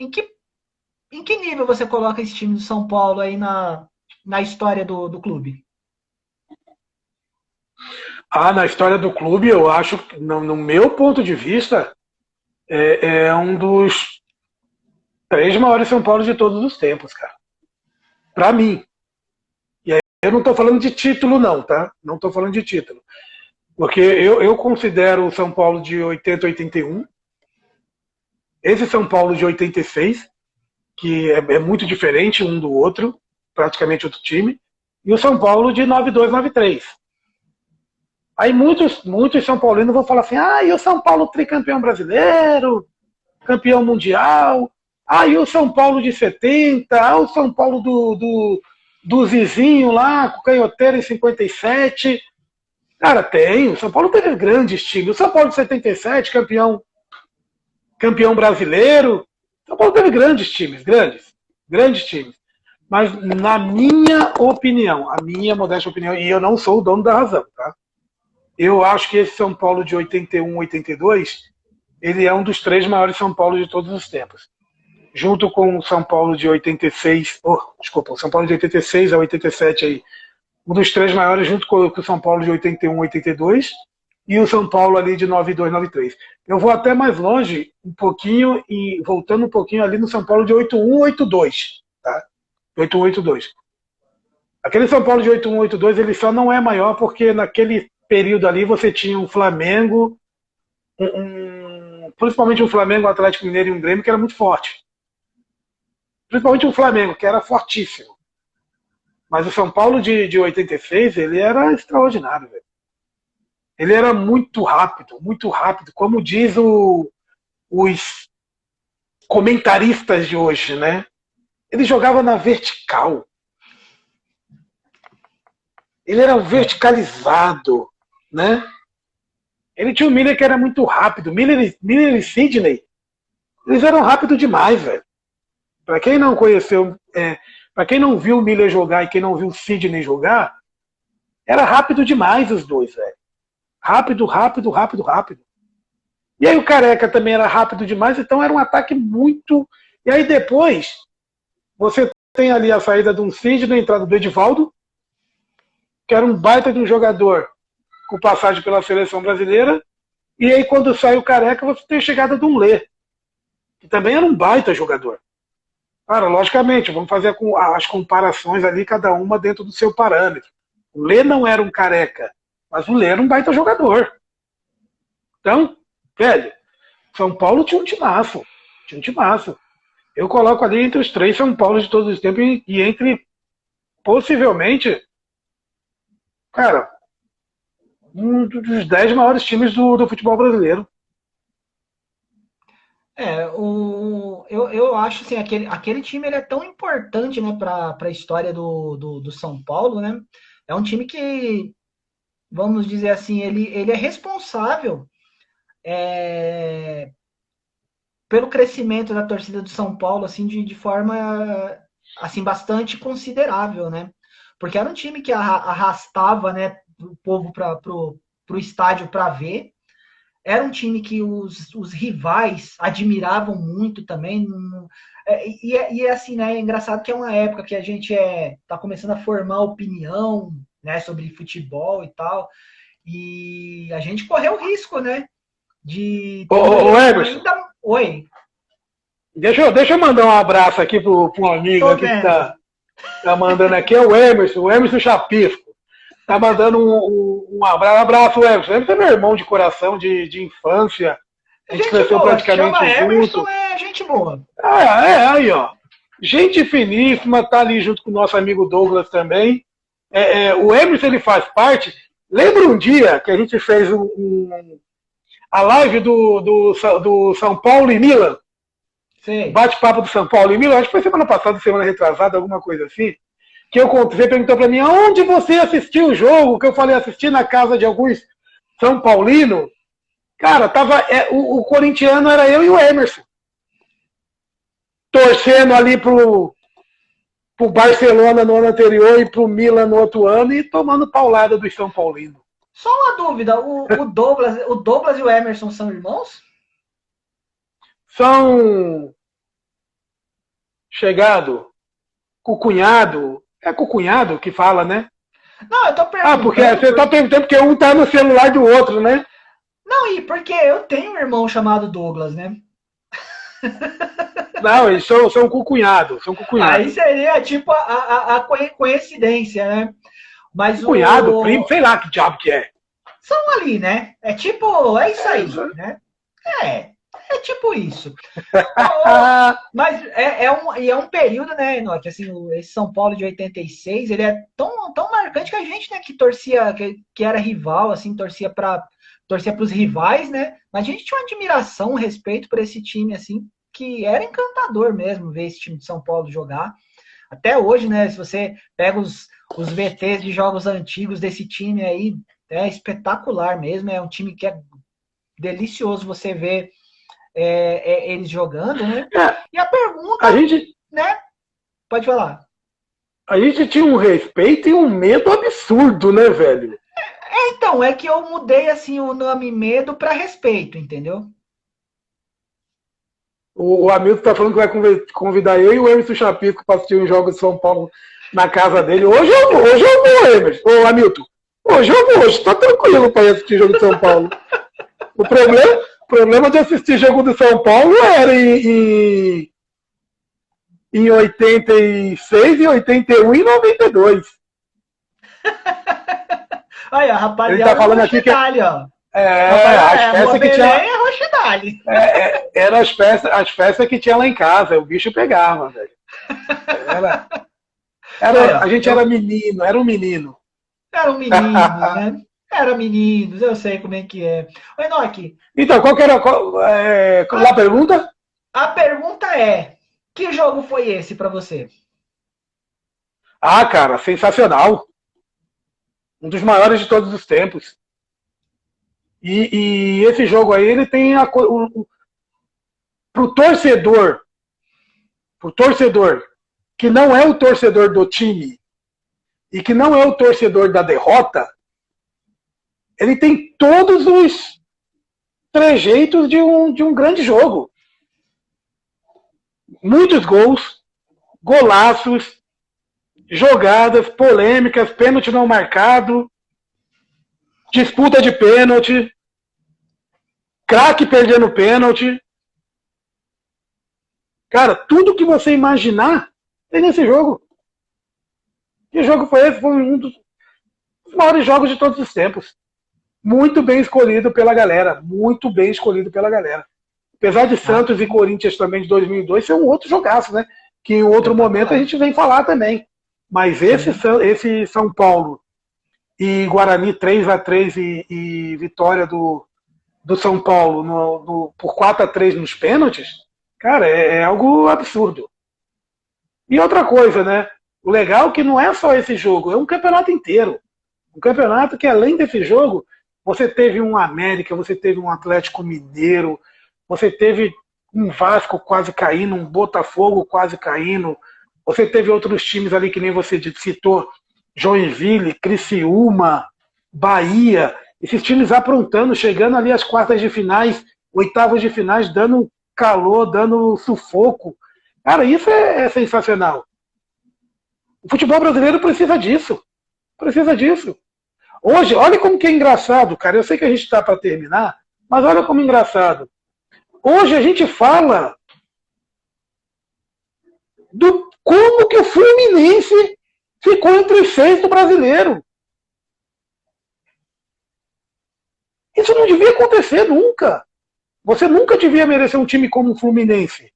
Em que nível você coloca esse time do São Paulo aí na história do clube? Na história do clube, eu acho, no meu ponto de vista, é um dos 3 maiores São Paulo de todos os tempos, cara. Pra mim. E aí, eu não tô falando de título, não, tá? Não tô falando de título. Porque eu considero o São Paulo de 80, 81. Esse São Paulo de 86, que é muito diferente um do outro, praticamente outro time. E o São Paulo de 92, 93. Aí muitos São Paulinos vão falar assim, e o São Paulo tricampeão brasileiro, campeão mundial, e o São Paulo de 70, o São Paulo do Zizinho lá, com o Canhoteiro em 57. Cara, tem. O São Paulo teve grandes times. O São Paulo de 77, campeão brasileiro. O São Paulo teve grandes times, grandes times. Mas na minha opinião, a minha modesta opinião, e eu não sou o dono da razão, tá? Eu acho que esse São Paulo de 81, 82, ele é um dos 3 maiores São Paulo de todos os tempos. Junto com o São Paulo de 86, o São Paulo de 86 a 87 aí, um dos 3 maiores, junto com o São Paulo de 81, 82, e o São Paulo ali de 92, 93. Eu vou até mais longe, um pouquinho, e voltando um pouquinho ali no São Paulo de 81, 82, tá? 81, 82. Aquele São Paulo de 81, 82, ele só não é maior porque naquele período ali você tinha um Flamengo, principalmente um Flamengo, um Atlético Mineiro e um Grêmio que era muito forte. Principalmente um Flamengo, que era fortíssimo. Mas o São Paulo de 86, ele era extraordinário, velho. Ele era muito rápido, muito rápido. Como diz os comentaristas de hoje, né? Ele jogava na vertical. Ele era verticalizado. né? Ele tinha o Miller que era muito rápido. Miller e Sidney, eles eram rápidos demais, velho. Para quem não conheceu, para quem não viu o Miller jogar e quem não viu o Sidney jogar, era rápido demais os dois, velho. Rápido, rápido, rápido, rápido. E aí o Careca também era rápido demais, então era um ataque muito... E aí depois, você tem ali a saída de um Sidney, a entrada do Edivaldo, que era um baita de um jogador com passagem pela seleção brasileira, e aí quando sai o Careca, você tem a chegada de um Lê, que também era um baita jogador. Cara, logicamente, vamos fazer as comparações ali, cada uma dentro do seu parâmetro. O Lê não era um Careca, mas o Lê era um baita jogador. Então, velho, São Paulo tinha um timaço. Tinha um timaço. Eu coloco ali entre os 3 São Paulo de todos os tempos e entre, possivelmente, cara, um dos 10 maiores times do futebol brasileiro. Eu acho assim, aquele time ele é tão importante, né, para a história do São Paulo, né? É um time que, vamos dizer assim, ele é responsável pelo crescimento da torcida do São Paulo, assim, de forma assim, bastante considerável, né? Porque era um time que arrastava, né, o povo para o estádio para ver. Era um time que os rivais admiravam muito também. E assim, né? É engraçado que é uma época que a gente tá começando a formar opinião, né, sobre futebol e tal. E a gente correu o risco, né? De Ô Emerson, ainda. Oi. deixa eu mandar um abraço aqui para um amigo Tô aqui que vendo. tá mandando aqui, é o Emerson Chapisco. Tá mandando um abraço, Emerson. Emerson é meu irmão de coração, de infância. A gente cresceu Boa, praticamente chama Emerson, junto. é gente boa. Aí, ó. Gente finíssima, tá ali junto com o nosso amigo Douglas também. O Emerson, ele faz parte. Lembra um dia que a gente fez a live do São Paulo e Milan? Sei. Bate-papo do São Paulo e Milan, acho que foi semana passada, semana retrasada, alguma coisa assim. Que você perguntou para mim, aonde você assistiu o jogo? Que eu falei, assisti na casa de alguns São Paulino. Cara, o corintiano era eu e o Emerson. Torcendo ali pro Barcelona no ano anterior e pro Milan no outro ano e tomando paulada do São Paulino. Só uma dúvida, o Douglas e o Emerson são irmãos? São chegado com o cunhado. É com o cunhado que fala, né? Não, eu tô perguntando. Porque você tá perguntando porque um tá no celular do outro, né? Não, e porque eu tenho um irmão chamado Douglas, né? Não, eles são com o cunhado. São com o cunhado. Aí seria tipo a coincidência, né? Mas cunhado, primo, sei lá que diabo que é. São ali, né? É tipo, é isso aí, né? É tipo isso. Mas é um período, né, Enoque? Assim, esse São Paulo de 86, ele é tão marcante que a gente, né, que torcia, que era rival, assim, torcia para os rivais, né? Mas a gente tinha uma admiração, um respeito por esse time, assim, que era encantador mesmo ver esse time de São Paulo jogar. Até hoje, né, se você pega os VTs de jogos antigos desse time aí, é espetacular mesmo. É um time que é delicioso você ver eles jogando, né? E a pergunta, né? Pode falar. A gente tinha um respeito e um medo absurdo, né, velho? Então, é que eu mudei assim o nome medo para respeito, entendeu? O Hamilton tá falando que vai convidar eu e o Emerson Chapisco para assistir um jogo de São Paulo na casa dele. Hoje eu vou, Emerson. Ô, Hamilton. Hoje eu vou, hoje tá tranquilo para assistir jogo de São Paulo. O problema de assistir jogo de São Paulo era em 86, em 81 e 92. Aí, a rapaziada, ele tá falando aqui que ó. As peças que tinha. Era as peças que tinha lá em casa, o bicho pegava, velho. A gente era menino, era um menino. Era um menino, né? Era meninos, eu sei como é que é. Ô, Enoque. Então, qual que era a pergunta? A pergunta é: que jogo foi esse para você? Cara, sensacional. Um dos maiores de todos os tempos. E esse jogo aí, ele tem pro torcedor que não é o torcedor do time e que não é o torcedor da derrota, ele tem todos os trejeitos de um grande jogo. Muitos gols, golaços, jogadas, polêmicas, pênalti não marcado, disputa de pênalti, craque perdendo pênalti. Cara, tudo que você imaginar tem nesse jogo. Que jogo foi esse? Foi um dos maiores jogos de todos os tempos. Muito bem escolhido pela galera. Muito bem escolhido pela galera. Apesar de Santos e Corinthians também de 2002 ser um outro jogaço, né? Que em outro momento a gente vem falar também. Mas esse São Paulo e Guarani 3-3 e vitória do São Paulo por 4-3 nos pênaltis, cara, é algo absurdo. E outra coisa, né? O legal é que não é só esse jogo, é um campeonato inteiro. Um campeonato que, além desse jogo, você teve um América, você teve um Atlético Mineiro, você teve um Vasco quase caindo, um Botafogo quase caindo, você teve outros times ali que nem você citou, Joinville, Criciúma, Bahia, esses times aprontando, chegando ali às quartas de finais, oitavas de finais, dando calor, dando sufoco. Cara, isso é sensacional. O futebol brasileiro precisa disso. Precisa disso. Hoje, olha como que é engraçado, cara. Eu sei que a gente está para terminar, mas olha como é engraçado. Hoje a gente fala do como que o Fluminense ficou entre os 6 do brasileiro. Isso não devia acontecer nunca. Você nunca devia merecer um time como o Fluminense.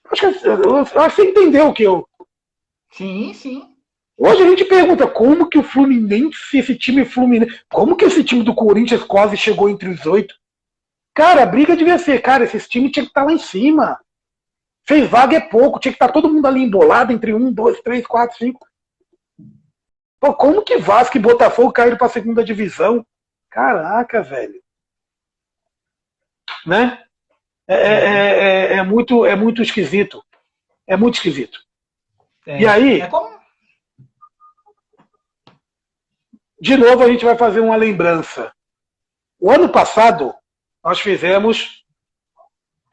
Acho que você entendeu o que eu... Sim, sim. Hoje a gente pergunta como que o Fluminense, esse time Fluminense, como que esse time do Corinthians quase chegou entre os 8? Cara, a briga devia ser, cara, esse time tinha que estar lá em cima. Fez vaga é pouco, tinha que estar todo mundo ali embolado entre 1, 2, 3, 4, 5. Pô, como que Vasco e Botafogo caíram para a segunda divisão? Caraca, velho. Né? É muito esquisito. É muito esquisito. E aí, de novo a gente vai fazer uma lembrança. O ano passado, nós fizemos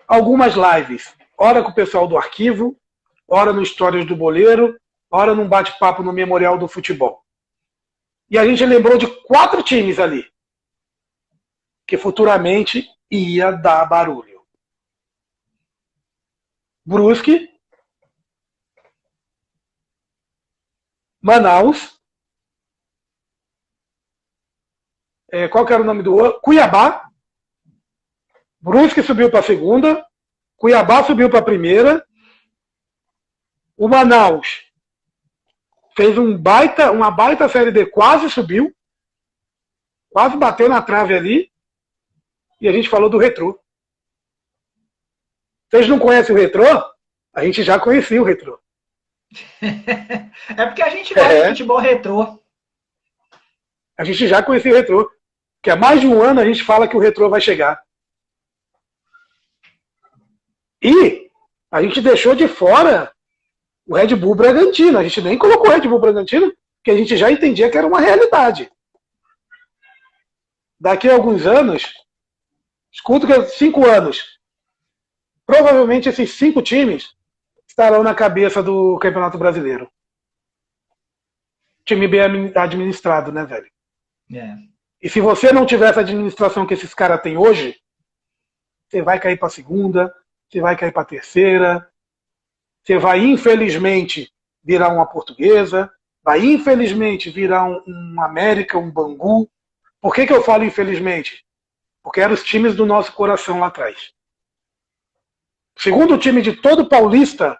algumas lives. Ora com o pessoal do arquivo, ora no Histórias do Boleiro, ora num bate-papo no Memorial do Futebol. E a gente lembrou de 4 times ali, que futuramente ia dar barulho. Brusque, Manaus, qual que era o nome do outro? Cuiabá. Brusque subiu para a segunda, Cuiabá subiu para a primeira, o Manaus fez uma baita Série D, quase subiu, quase bateu na trave ali, e a gente falou do Retrô. Vocês não conhecem o Retrô? A gente já conhecia o Retrô. É porque a gente gosta de futebol retrô. A gente já conhecia o Retrô. Porque há mais de um ano a gente fala que o Retrô vai chegar. E a gente deixou de fora o Red Bull Bragantino. A gente nem colocou o Red Bull Bragantino, porque a gente já entendia que era uma realidade. Daqui a alguns anos, escuta que 5 anos, provavelmente esses 5 times estarão na cabeça do Campeonato Brasileiro. Time bem administrado, né, velho? E se você não tiver essa administração que esses caras têm hoje, você vai cair para a segunda, você vai cair para a terceira, você vai, infelizmente, virar uma Portuguesa, vai, infelizmente, virar um América, um Bangu. Por que eu falo infelizmente? Porque eram os times do nosso coração lá atrás. O segundo time de todo paulista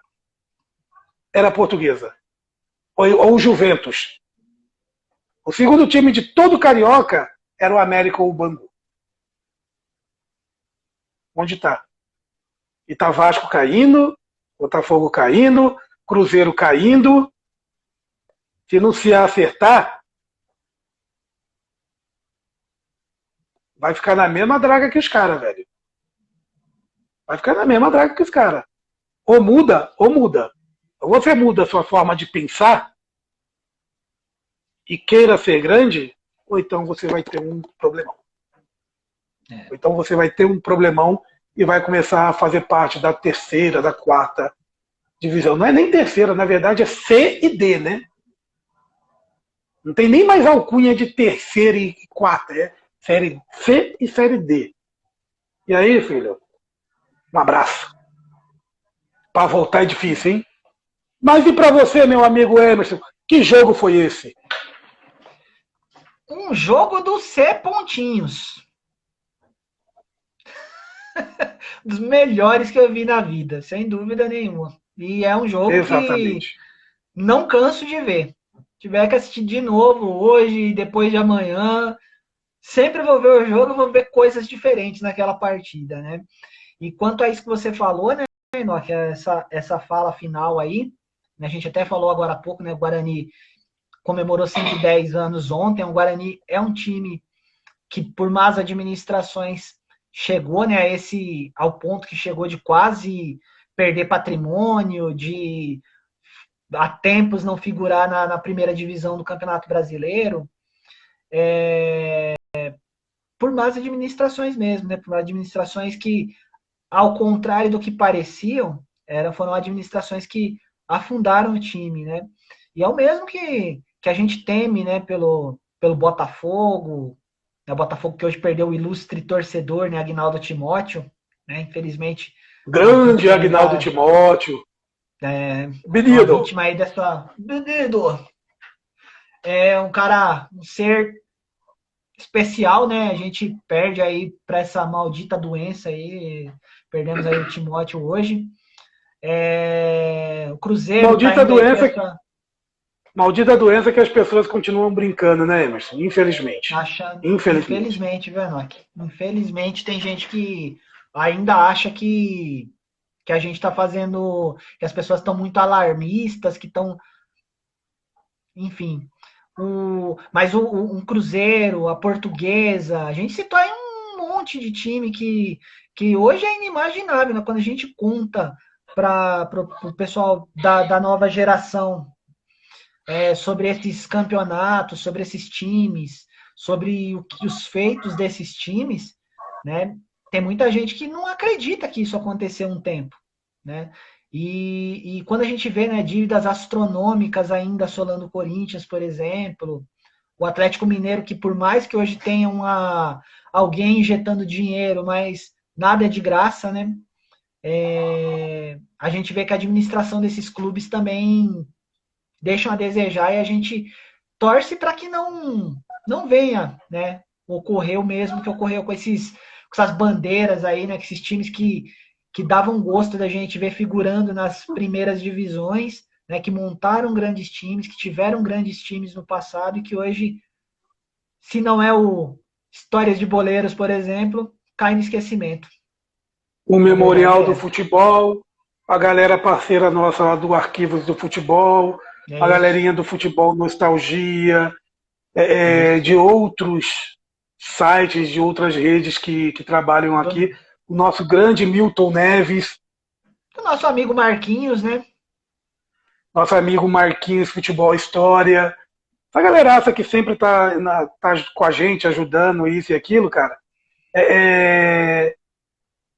era a Portuguesa, ou o Juventus. O segundo time de todo carioca era o América ou o Bangu. Onde está? E está Vasco caindo, Botafogo caindo, Cruzeiro caindo. Se não se acertar, vai ficar na mesma draga que os caras, velho. Vai ficar na mesma draga que os caras. Ou muda, ou muda. Ou você muda a sua forma de pensar e queira ser grande, ou então você vai ter um problemão. É. Ou então você vai ter um problemão e vai começar a fazer parte da terceira, da quarta divisão. Não é nem terceira, na verdade é C e D, né? Não tem nem mais alcunha de terceira e quarta, é série C e série D. E aí, filho, um abraço. Para voltar é difícil, hein? Mas e para você, meu amigo Emerson, que jogo foi esse? Um jogo dos C pontinhos. Dos melhores que eu vi na vida, sem dúvida nenhuma. E é um jogo que Exatamente. não canso de ver. Se tiver que assistir de novo hoje, depois de amanhã, sempre vou ver o jogo, vou ver coisas diferentes naquela partida, né? E quanto a isso que você falou, né, Enoque, essa fala final aí, né, a gente até falou agora há pouco, né, o Guarani comemorou 110 anos ontem, o Guarani é um time que por más administrações chegou, né, ao ponto que chegou de quase perder patrimônio, de há tempos não figurar na primeira divisão do Campeonato Brasileiro, por más administrações mesmo, né, por administrações que, ao contrário do que pareciam, foram administrações que afundaram o time, né? E é o mesmo que a gente teme, né, pelo Botafogo, né, o Botafogo que hoje perdeu o ilustre torcedor, né, Agnaldo Timóteo, né, infelizmente uma Grande vítima aí Agnaldo Timóteo. uma Menino. vítima aí dessa, é um cara, um ser especial, né? A gente perde aí para essa maldita doença aí, perdemos aí o Timóteo hoje. O Cruzeiro tá Maldita indo aí para doença, essa maldita doença que as pessoas continuam brincando, né, Emerson? Infelizmente. achando, Infelizmente. infelizmente, Vernock, infelizmente tem gente que ainda acha que a gente está fazendo, que as pessoas estão muito alarmistas, que estão, enfim. Mas um Cruzeiro, a Portuguesa, a gente citou aí um monte de time que hoje é inimaginável, né? Quando a gente conta para o pessoal da nova geração sobre esses campeonatos, sobre esses times, sobre os feitos desses times, né? Tem muita gente que não acredita que isso aconteceu um tempo, né? E quando a gente vê, né, dívidas astronômicas ainda assolando o Corinthians, por exemplo, o Atlético Mineiro, que por mais que hoje tenha alguém injetando dinheiro, mas nada é de graça, né? A gente vê que a administração desses clubes também deixam a desejar e a gente torce para que não venha, né, ocorrer o mesmo que ocorreu com essas bandeiras aí, né, com esses times que davam gosto da gente ver figurando nas primeiras divisões, né, que montaram grandes times, que tiveram grandes times no passado e que hoje, se não é o Histórias de Boleiros, por exemplo, cai no esquecimento. O A verdade Memorial é do essa. Futebol, a galera parceira nossa lá do Arquivos do Futebol, É a isso, galerinha do Futebol Nostalgia, isso. de outros sites, de outras redes que trabalham Do, aqui. O nosso grande Milton Neves, do nosso amigo Marquinhos, né? nosso amigo Marquinhos Futebol História, essa galeraça que sempre tá com a gente, ajudando isso e aquilo, cara, é,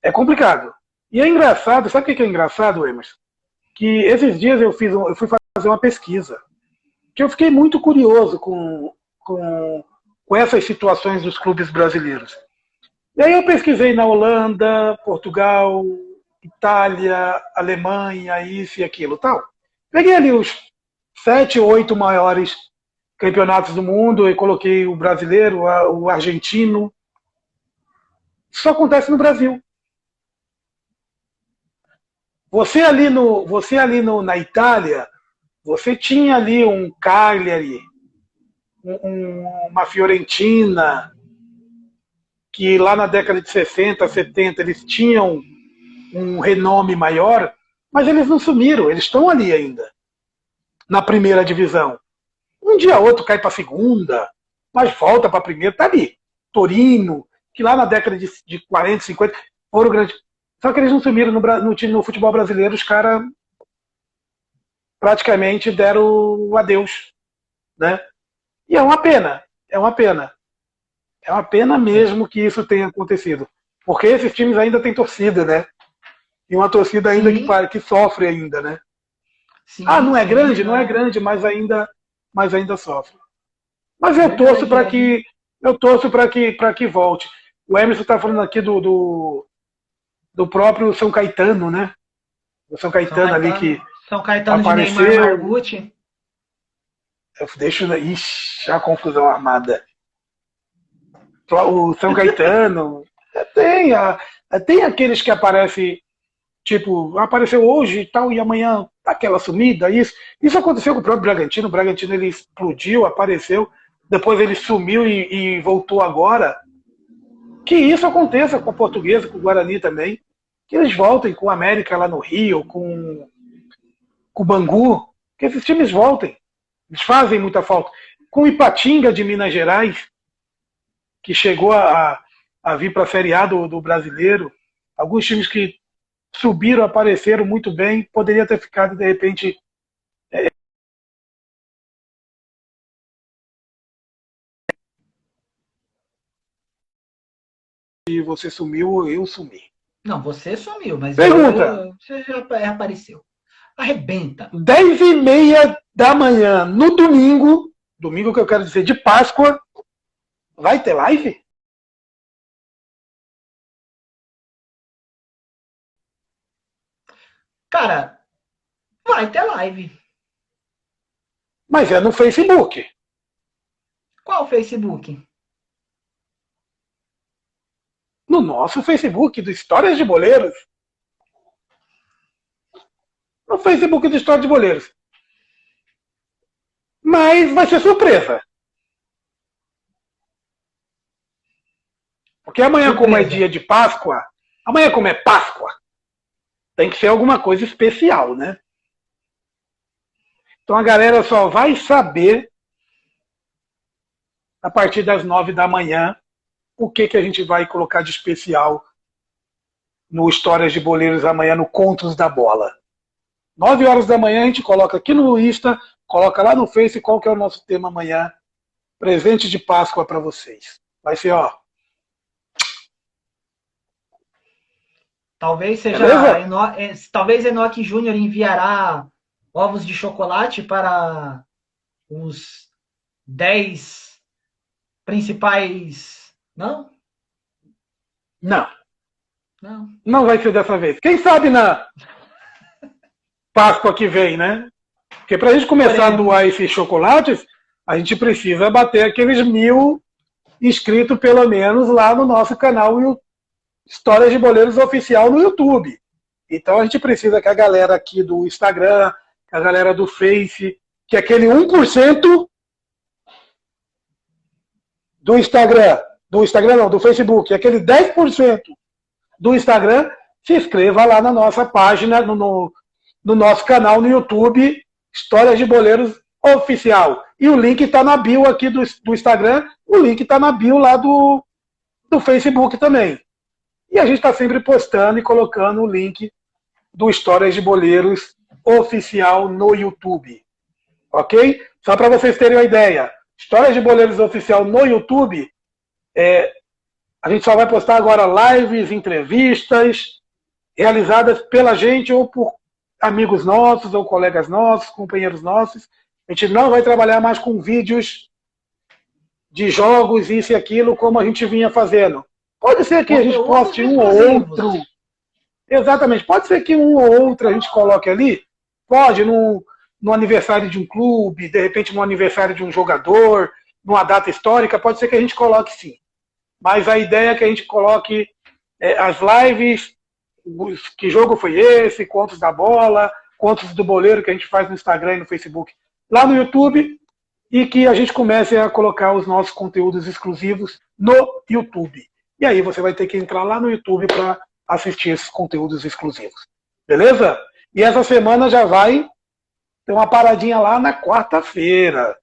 é complicado. E é engraçado, sabe o que é engraçado, Emerson? Que esses dias eu fui fazer uma pesquisa, que eu fiquei muito curioso com essas situações dos clubes brasileiros. E aí eu pesquisei na Holanda, Portugal, Itália, Alemanha, isso e aquilo, tal. Peguei ali os 7, 8 maiores campeonatos do mundo e coloquei o brasileiro, o argentino. Isso acontece no Brasil. Na Itália, você tinha ali um Cagliari, uma Fiorentina, que lá na década de 60, 70 eles tinham um renome maior, mas eles não sumiram, eles estão ali ainda, na primeira divisão. Um dia ou outro cai para a segunda, mas volta para a primeira, tá ali. Torino, que lá na década de 40, 50 foram grandes. Só que eles não sumiram no futebol brasileiro, os caras praticamente deram o adeus, né? E é uma pena, é uma pena. É uma pena mesmo que isso tenha acontecido. Porque esses times ainda têm torcida, né? E uma torcida ainda que sofre ainda, né? Sim, Não é grande? né? Não é grande, mas ainda sofre. Mas eu torço para que volte. O Emerson está falando aqui do próprio São Caetano, né? O São Caetano ali que São Caetano apareceu. De Neymar Margucci. Ixi, a confusão armada. O São Caetano. Tem aqueles que aparecem, tipo, apareceu hoje e tal, e amanhã tá aquela sumida. Isso aconteceu com o próprio Bragantino. O Bragantino ele explodiu, apareceu, depois ele sumiu e voltou agora. Que isso aconteça com a Portuguesa, com o Guarani também. Que eles voltem com o América lá no Rio, com o Bangu. Que esses times voltem. Eles fazem muita falta. Com o Ipatinga de Minas Gerais, que chegou a vir para a Série A do brasileiro. Alguns times que subiram, apareceram muito bem, poderia ter ficado, de repente. E você sumiu, eu sumi. Não, você sumiu, mas Pergunta. Você já apareceu. Arrebenta. 10h30 da manhã, no domingo que eu quero dizer, de Páscoa, vai ter live? Cara, vai ter live. Mas é no Facebook. Qual Facebook? No nosso Facebook, do Histórias de Boleiros. No Facebook do Histórias de Boleiros. Mas vai ser surpresa. Porque amanhã, como é dia de Páscoa, amanhã, como é Páscoa, tem que ser alguma coisa especial, né? Então a galera só vai saber a partir das 9 da manhã o que a gente vai colocar de especial no Histórias de Boleiros amanhã, no Contos da Bola. 9 horas da manhã a gente coloca aqui no Insta, coloca lá no Face qual que é o nosso tema amanhã. Presente de Páscoa para vocês. Vai ser, ó. Talvez seja. Talvez Enoque Júnior enviará ovos de chocolate para os 10 principais. Não? Não. Não. Não vai ser dessa vez. Quem sabe na Páscoa que vem, né? Porque para a gente começar a doar esses chocolates, a gente precisa bater aqueles 1000 inscritos, pelo menos, lá no nosso canal Histórias de Boleiros Oficial no YouTube. Então a gente precisa que a galera aqui do Instagram, que a galera do Face, que aquele 1% do Instagram não, do Facebook, aquele 10% do Instagram, se inscreva lá na nossa página, no nosso canal no YouTube, Histórias de Boleiros Oficial. E o link está na bio aqui do Instagram, o link está na bio lá do Facebook também. E a gente está sempre postando e colocando o link do Histórias de Boleiros Oficial no YouTube. Ok? Só para vocês terem uma ideia. Histórias de Boleiros Oficial no YouTube, a gente só vai postar agora lives, entrevistas, realizadas pela gente ou por amigos nossos, ou colegas nossos, companheiros nossos. A gente não vai trabalhar mais com vídeos de jogos, isso e aquilo, como a gente vinha fazendo. Pode ser que a gente poste um ou outro. Exatamente. Pode ser que um ou outro a gente coloque ali. Pode, no aniversário de um clube, de repente no aniversário de um jogador, numa data histórica, pode ser que a gente coloque sim. Mas a ideia é que a gente coloque as lives, que jogo foi esse, contos da bola, contos do boleiro que a gente faz no Instagram e no Facebook, lá no YouTube, e que a gente comece a colocar os nossos conteúdos exclusivos no YouTube. E aí você vai ter que entrar lá no YouTube para assistir esses conteúdos exclusivos. Beleza? E essa semana já vai ter uma paradinha lá na quarta-feira.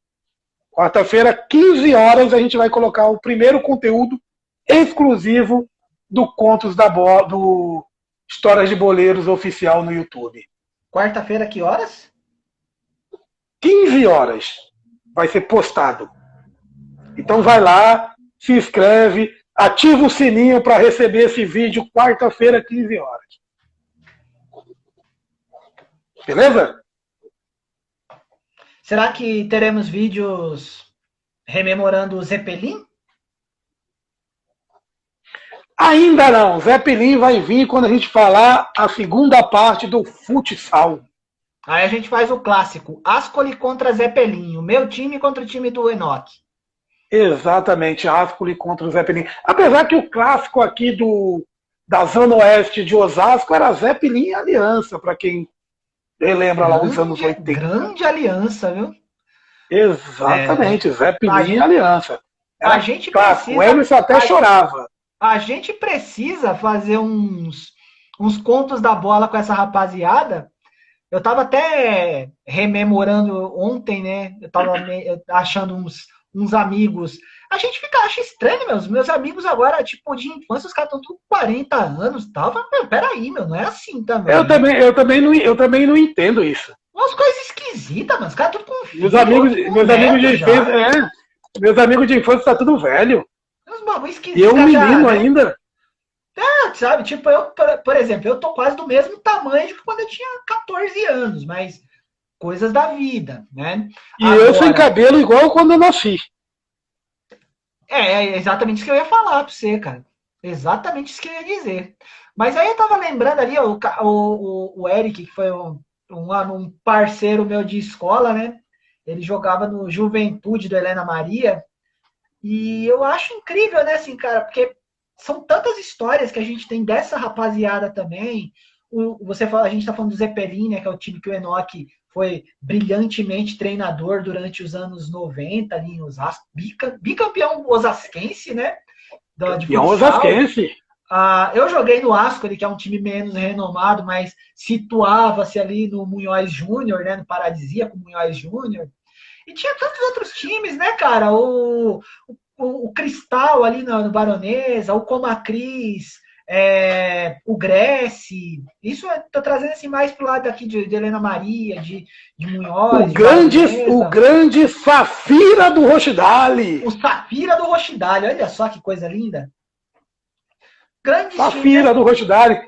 Quarta-feira, 15 horas, a gente vai colocar o primeiro conteúdo exclusivo do Contos da Bola, do Histórias de Boleiros oficial no YouTube. Quarta-feira, que horas? 15 horas vai ser postado. Então vai lá, se inscreve, ativa o sininho para receber esse vídeo quarta-feira, 15 horas. Beleza? Será que teremos vídeos rememorando o Zeppelin? Ainda não. Zeppelin vai vir quando a gente falar a segunda parte do futsal. Aí a gente faz o clássico, Ascoli contra Zeppelin, o meu time contra o time do Enoch. Exatamente, Ascoli contra o Zeppelin. Apesar que o clássico aqui da Zona Oeste de Osasco era Zeppelin e Aliança, para quem lembra lá os anos 80. Grande aliança, viu? Exatamente, Zeppelin e Aliança. A gente clássico. precisa, O Emerson até chorava. A gente precisa fazer uns contos da bola com essa rapaziada. Eu tava até rememorando ontem, né? Eu tava achando uns amigos. A gente acha estranho, meus amigos agora, tipo, de infância, os caras estão com 40 anos e tal. Peraí, não é assim também. Eu também não entendo isso. Umas coisas esquisitas, mano. Os caras estão com filho. Meus amigos de infância tá tudo velho. Uns bagulho esquisito. E eu um menino ainda. Sabe, tipo, eu, por exemplo, eu tô quase do mesmo tamanho que quando eu tinha 14 anos, mas coisas da vida, né? E agora, eu sem cabelo igual quando eu nasci. É exatamente isso que eu ia falar pra você, cara. Exatamente isso que eu ia dizer. Mas aí eu tava lembrando ali, ó, o Eric, que foi um parceiro meu de escola, né? Ele jogava no Juventude do Helena Maria. E eu acho incrível, né, assim, cara, porque são tantas histórias que a gente tem dessa rapaziada também. A gente tá falando do Zeppelin, né, que é o time que o Enoch foi brilhantemente treinador durante os anos 90 ali em Osasco, bicampeão osasquense, né? De osasquense. Eu joguei no Ascoli, que é um time menos renomado, mas situava-se ali no Munhoz Júnior, né, no Paradisíaco Munhoz Júnior. E tinha tantos outros times, né, cara? O Cristal ali no Baronesa, o Comacris, o Grécie. Isso eu tô trazendo assim mais pro lado aqui de Helena Maria, de Munhoz. O grande Safira do Rochdale. O Safira do Rochdale, olha só que coisa linda. Grande Safira do Rochdale.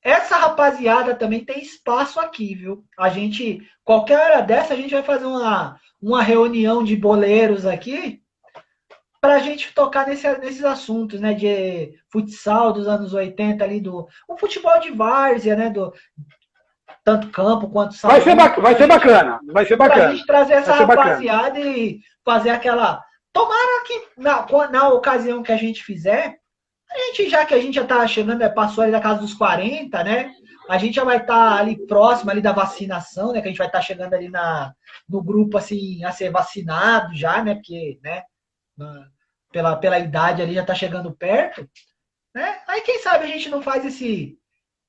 Essa rapaziada também tem espaço aqui, viu? A gente, qualquer hora dessa, a gente vai fazer uma reunião de boleiros aqui para a gente tocar nesses assuntos, né? De futsal dos anos 80 ali, o futebol de várzea, né? Tanto campo quanto salão. Vai ser bacana. Para a gente trazer essa rapaziada e fazer aquela... Tomara que na ocasião que a gente fizer, já que a gente já está chegando, passou ali da casa dos 40, né? A gente já vai estar ali próximo ali da vacinação, né? Que a gente vai estar chegando ali no grupo, assim, a ser vacinado já, né? Porque, né? Pela idade ali já está chegando perto, né? Aí quem sabe a gente não faz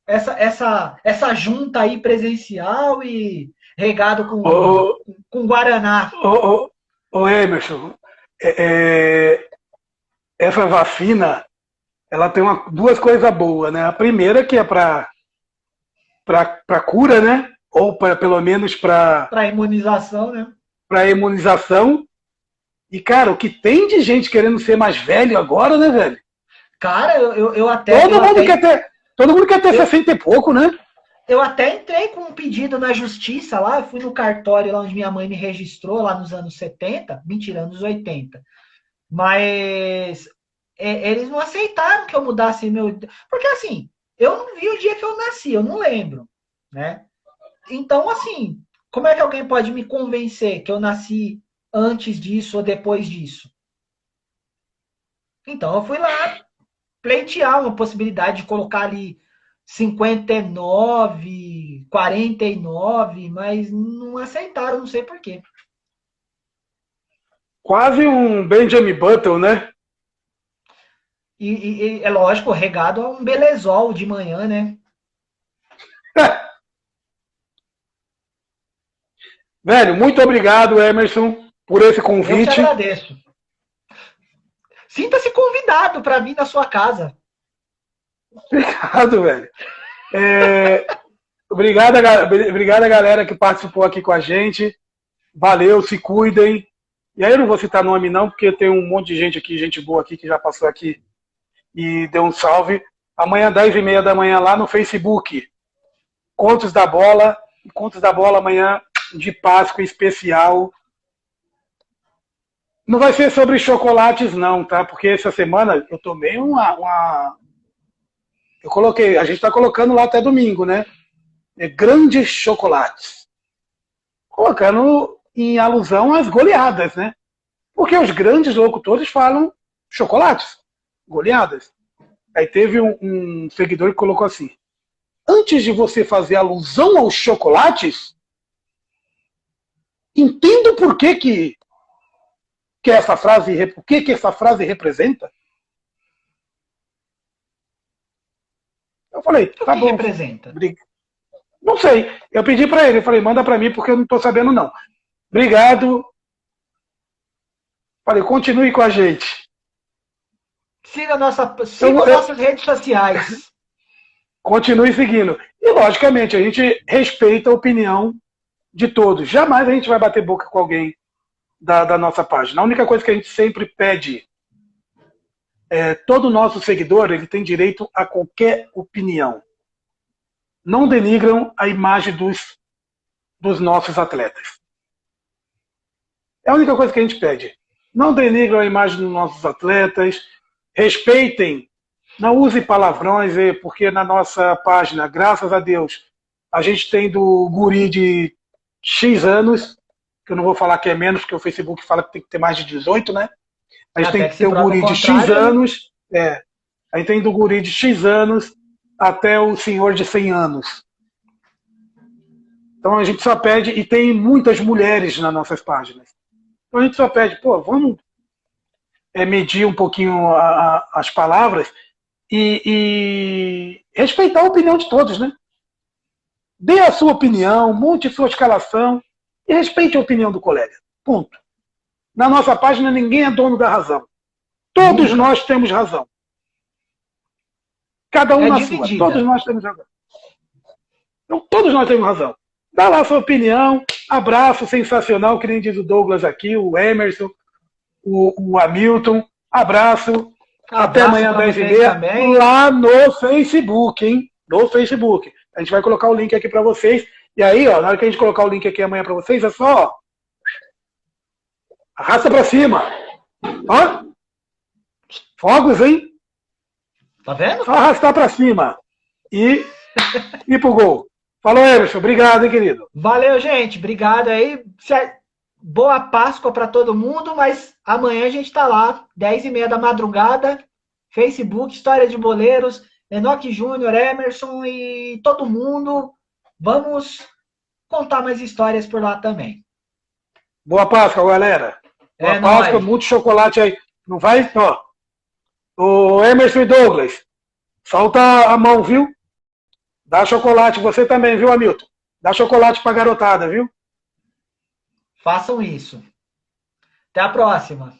essa junta aí presencial e regado com Guaraná. Ô Emerson, essa vacina, ela tem duas coisas boas, né? A primeira que é para cura, né? Ou pelo menos para imunização, né? Para imunização. E, cara, o que tem de gente querendo ser mais velho agora, né, velho? Cara, eu até... Todo mundo quer ter 60 e pouco, né? Eu até entrei com um pedido na justiça lá, eu fui no cartório lá onde minha mãe me registrou, lá nos anos 70, mentira, anos 80. Mas eles não aceitaram que eu mudasse meu... Porque, assim, eu não vi o dia que eu nasci, eu não lembro, né? Então, assim, como é que alguém pode me convencer que eu nasci antes disso ou depois disso? Então, eu fui lá pleitear uma possibilidade de colocar ali 59, 49, mas não aceitaram, não sei porquê. Quase um Benjamin Button, né? E é lógico, regado a um belezol de manhã, né? Velho, muito obrigado, Emerson, por esse convite. Eu te agradeço. Sinta-se convidado. convidado para vir na sua casa. Obrigado, velho. Obrigado a galera que participou aqui com a gente. Valeu, se cuidem. E aí eu não vou citar nome não, porque tem um monte de gente aqui, gente boa aqui, que já passou aqui e deu um salve. Amanhã, 10h30 da manhã, lá no Facebook. Contos da Bola. Contos da Bola amanhã, de Páscoa especial. Não vai ser sobre chocolates não, tá? Porque essa semana eu tomei Eu coloquei, a gente está colocando lá até domingo, né? Grandes chocolates. Colocando em alusão às goleadas, né? Porque os grandes locutores falam chocolates, goleadas. Aí teve um seguidor que colocou assim: antes de você fazer alusão aos chocolates, entenda por que essa frase, o que essa frase representa. Eu falei, tá bom. Representa? Não sei. Eu pedi para ele, eu falei, manda para mim porque eu não estou sabendo não. Obrigado. Falei, continue com a gente. Siga nossas redes sociais. Continue seguindo. E, logicamente, a gente respeita a opinião de todos. Jamais a gente vai bater boca com alguém da nossa página. A única coisa que a gente sempre pede todo nosso seguidor ele tem direito a qualquer opinião. Não denigram a imagem dos nossos atletas. É a única coisa que a gente pede. Não denigram a imagem dos nossos atletas. Respeitem. Não use palavrões, porque na nossa página, graças a Deus, a gente tem do guri de X anos, que eu não vou falar que é menos, porque o Facebook fala que tem que ter mais de 18, né? A gente tem que ter o guri de X anos. A gente tem do guri de X anos até o senhor de 100 anos. Então a gente só pede, e tem muitas mulheres nas nossas páginas. Então a gente só pede, vamos medir um pouquinho as palavras e respeitar a opinião de todos, né? Dê a sua opinião, monte sua escalação e respeite a opinião do colega. Ponto. Na nossa página ninguém é dono da razão. Todos nós temos razão. Cada um na sua. Todos nós temos razão. Então, todos nós temos razão. Dá lá a sua opinião. Abraço sensacional, que nem diz o Douglas aqui, o Emerson, o Hamilton. Abraço. Até amanhã, 10h30. Lá no Facebook, hein? No Facebook. A gente vai colocar o link aqui para vocês. E aí, na hora que a gente colocar o link aqui amanhã para vocês, é só arrasta para cima. Ó. Fogos, hein? Tá vendo? Só arrastar para cima. E ir pro gol. Falou, Emerson. Obrigado, hein, querido. Valeu, gente. Obrigado aí. Boa Páscoa para todo mundo, mas amanhã a gente tá lá, 10h30 da madrugada, Facebook, História de Boleiros, Enoque Júnior, Emerson e todo mundo. Vamos contar mais histórias por lá também. Boa Páscoa, galera. Boa Páscoa, nóis. Muito chocolate aí. Não vai? Ó. O Emerson e Douglas, solta a mão, viu? Dá chocolate, você também, viu, Hamilton? Dá chocolate pra garotada, viu? Façam isso. Até a próxima.